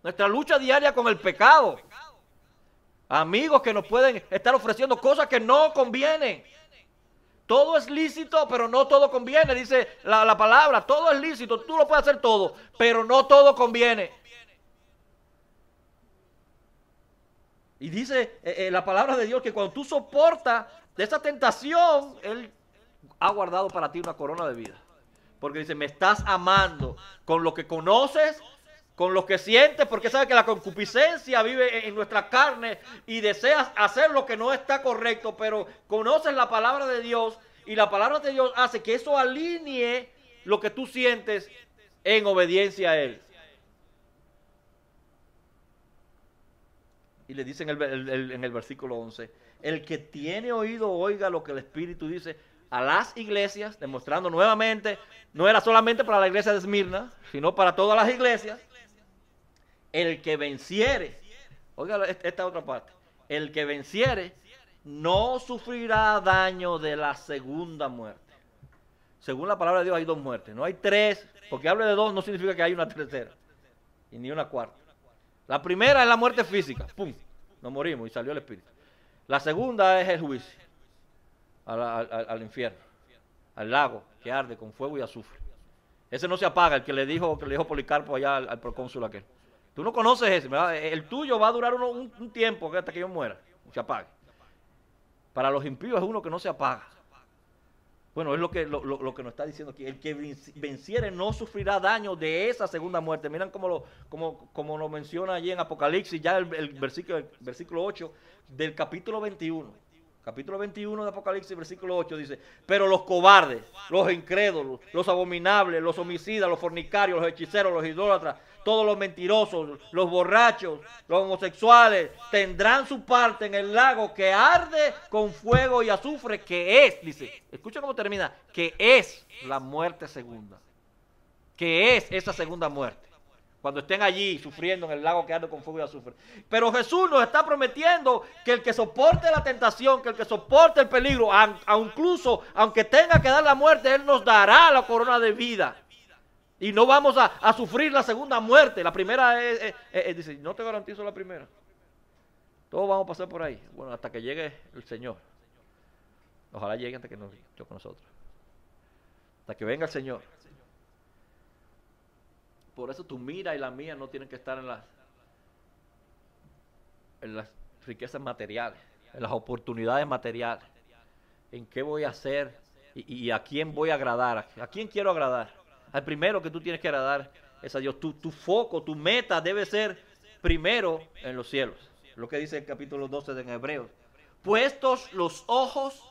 Nuestra lucha diaria con el pecado. Amigos que nos pueden estar ofreciendo cosas que no convienen. Todo es lícito, pero no todo conviene, dice la palabra. Todo es lícito, tú lo puedes hacer todo, pero no todo conviene. Y dice la palabra de Dios que cuando tú soportas de esa tentación, Él ha guardado para ti una corona de vida. Porque dice, me estás amando con lo que conoces, con lo que sientes, porque sabes que la concupiscencia vive en nuestra carne y deseas hacer lo que no está correcto, pero conoces la palabra de Dios y la palabra de Dios hace que eso alinee lo que tú sientes en obediencia a Él. Y le dice en el versículo 11, el que tiene oído oiga lo que el Espíritu dice a las iglesias, demostrando nuevamente, no era solamente para la iglesia de Esmirna, sino para todas las iglesias. El que venciere, oiga esta otra parte, el que venciere no sufrirá daño de la segunda muerte. Según la palabra de Dios hay dos muertes, no hay tres, porque hable de dos no significa que hay una tercera, y ni una cuarta. La primera es la muerte física, ¡pum!, nos morimos y salió el Espíritu. La segunda es el juicio, al infierno, al lago que arde con fuego y azufre. Ese no se apaga, el que le dijo Policarpo allá al procónsul aquel. Tú no conoces ese, ¿verdad? El tuyo va a durar un tiempo hasta que yo muera, se apague. Para los impíos es uno que no se apaga. Bueno, es lo que nos está diciendo aquí. El que venciere no sufrirá daño de esa segunda muerte. Miren como lo menciona allí en Apocalipsis, ya el versículo 8 del capítulo 21. Capítulo 21 de Apocalipsis, versículo 8 dice: pero los cobardes, los incrédulos, los abominables, los homicidas, los fornicarios, los hechiceros, los idólatras, todos los mentirosos, los borrachos, los homosexuales, tendrán su parte en el lago que arde con fuego y azufre, que es, dice, escucha cómo termina, que es la muerte segunda. Que es esa segunda muerte. Cuando estén allí sufriendo en el lago que arde con fuego y azufre. Pero Jesús nos está prometiendo que el que soporte la tentación, que el que soporte el peligro, incluso aunque tenga que dar la muerte, Él nos dará la corona de vida. Y no vamos a sufrir la segunda muerte. La primera dice, no te garantizo la primera. Todos vamos a pasar por ahí. Bueno, hasta que llegue el Señor. Ojalá llegue antes que nos choque con nosotros. Hasta que venga el Señor. Por eso tu mira y la mía no tienen que estar en las riquezas materiales, en las oportunidades materiales. En qué voy a hacer y a quién voy a agradar. ¿A quién quiero agradar? Al primero que tú tienes que agradar es a Dios. Tu foco, tu meta debe ser primero en los cielos. Lo que dice el capítulo 12 de Hebreos. Puestos los ojos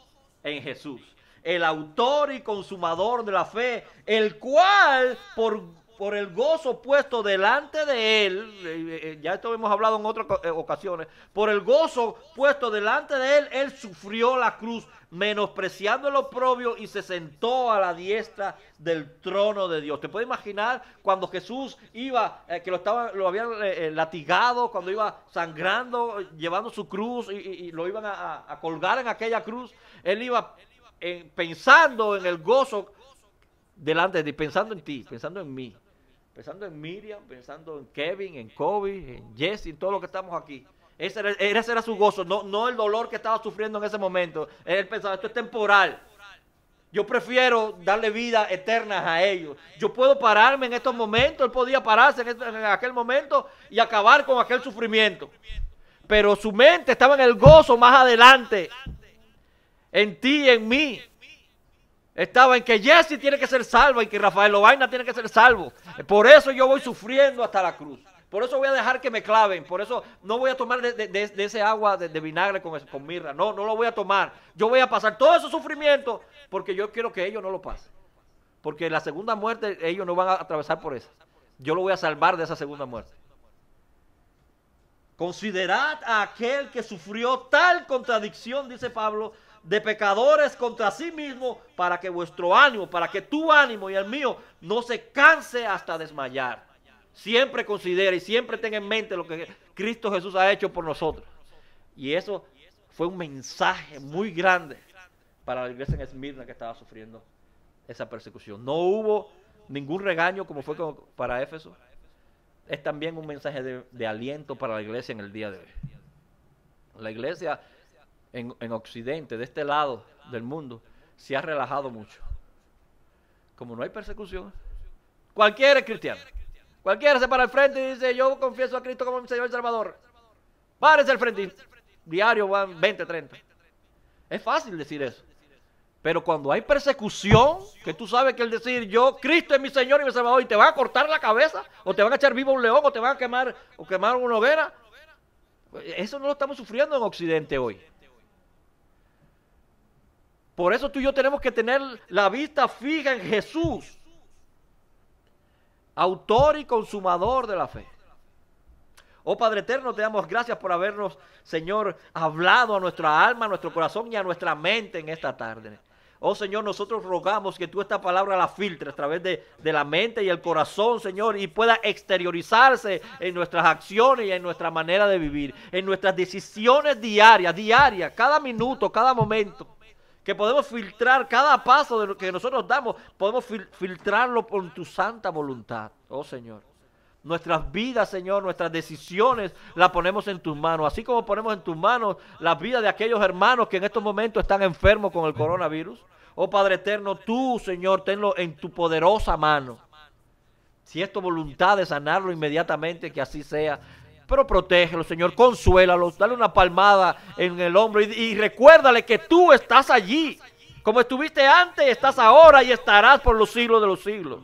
en Jesús, el autor y consumador de la fe, el cual por el gozo puesto delante de él, ya esto hemos hablado en otras ocasiones, por el gozo puesto delante de él, él sufrió la cruz, menospreciando el oprobio y se sentó a la diestra del trono de Dios. ¿Te puedes imaginar cuando Jesús iba, que lo habían latigado, cuando iba sangrando, llevando su cruz y lo iban a colgar en aquella cruz? Él iba pensando en el gozo delante de ti, pensando en ti, pensando en mí, pensando en Miriam, pensando en Kevin, en Kobe, en Jesse, en todo lo que estamos aquí. Ese era su gozo, no el dolor que estaba sufriendo en ese momento. Él pensaba, esto es temporal. Yo prefiero darle vida eterna a ellos. Yo puedo pararme en estos momentos, él podía pararse en aquel momento y acabar con aquel sufrimiento. Pero su mente estaba en el gozo más adelante, en ti y en mí. Estaba en que Jesse tiene que ser salvo y que Rafael Lobaina tiene que ser salvo. Por eso yo voy sufriendo hasta la cruz. Por eso voy a dejar que me claven. Por eso no voy a tomar de ese agua de vinagre con mirra. No lo voy a tomar. Yo voy a pasar todo ese sufrimiento porque yo quiero que ellos no lo pasen. Porque la segunda muerte ellos no van a atravesar por esa. Yo lo voy a salvar de esa segunda muerte. Considerad a aquel que sufrió tal contradicción, dice Pablo, de pecadores contra sí mismo, para que vuestro ánimo, para que tu ánimo y el mío no se canse hasta desmayar. Siempre considere y siempre tenga en mente lo que Cristo Jesús ha hecho por nosotros. Y eso fue un mensaje muy grande para la iglesia en Esmirna que estaba sufriendo esa persecución. No hubo ningún regaño como fue para Éfeso. Es también un mensaje de aliento para la iglesia en el día de hoy. La iglesia en Occidente, de este lado del mundo, se ha relajado mucho. Como no hay persecución, cualquiera es cristiano. Cualquiera se para al frente y dice, yo confieso a Cristo como mi Señor y Salvador. Párese al frente. Diario van 20, 30. Es fácil decir eso. Pero cuando hay persecución, que tú sabes que el decir, yo, Cristo es mi Señor y mi Salvador, y te van a cortar la cabeza, o te van a echar vivo un león, o te van a quemar una hoguera, eso no lo estamos sufriendo en Occidente hoy. Por eso tú y yo tenemos que tener la vista fija en Jesús, autor y consumador de la fe. Oh Padre eterno, te damos gracias por habernos, Señor, hablado a nuestra alma, a nuestro corazón y a nuestra mente en esta tarde. Oh Señor, nosotros rogamos que tú esta palabra la filtres a través de la mente y el corazón, Señor, y pueda exteriorizarse en nuestras acciones y en nuestra manera de vivir, en nuestras decisiones diarias, cada minuto, cada momento. Que podemos filtrar cada paso de lo que nosotros damos, podemos filtrarlo por tu santa voluntad, oh Señor. Nuestras vidas, Señor, nuestras decisiones las ponemos en tus manos, así como ponemos en tus manos las vidas de aquellos hermanos que en estos momentos están enfermos con el coronavirus. Oh Padre eterno, tú, Señor, tenlo en tu poderosa mano. Si es tu voluntad de sanarlo inmediatamente, que así sea. Pero protégelo, Señor, consuélalos, dale una palmada en el hombro y recuérdale que tú estás allí. Como estuviste antes, estás ahora y estarás por los siglos de los siglos.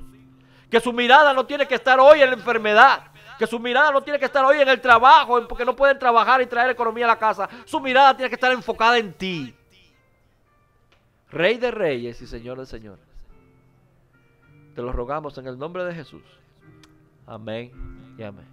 Que su mirada no tiene que estar hoy en la enfermedad. Que su mirada no tiene que estar hoy en el trabajo, porque no pueden trabajar y traer economía a la casa. Su mirada tiene que estar enfocada en ti. Rey de reyes y Señor de señores. Te lo rogamos en el nombre de Jesús. Amén y amén.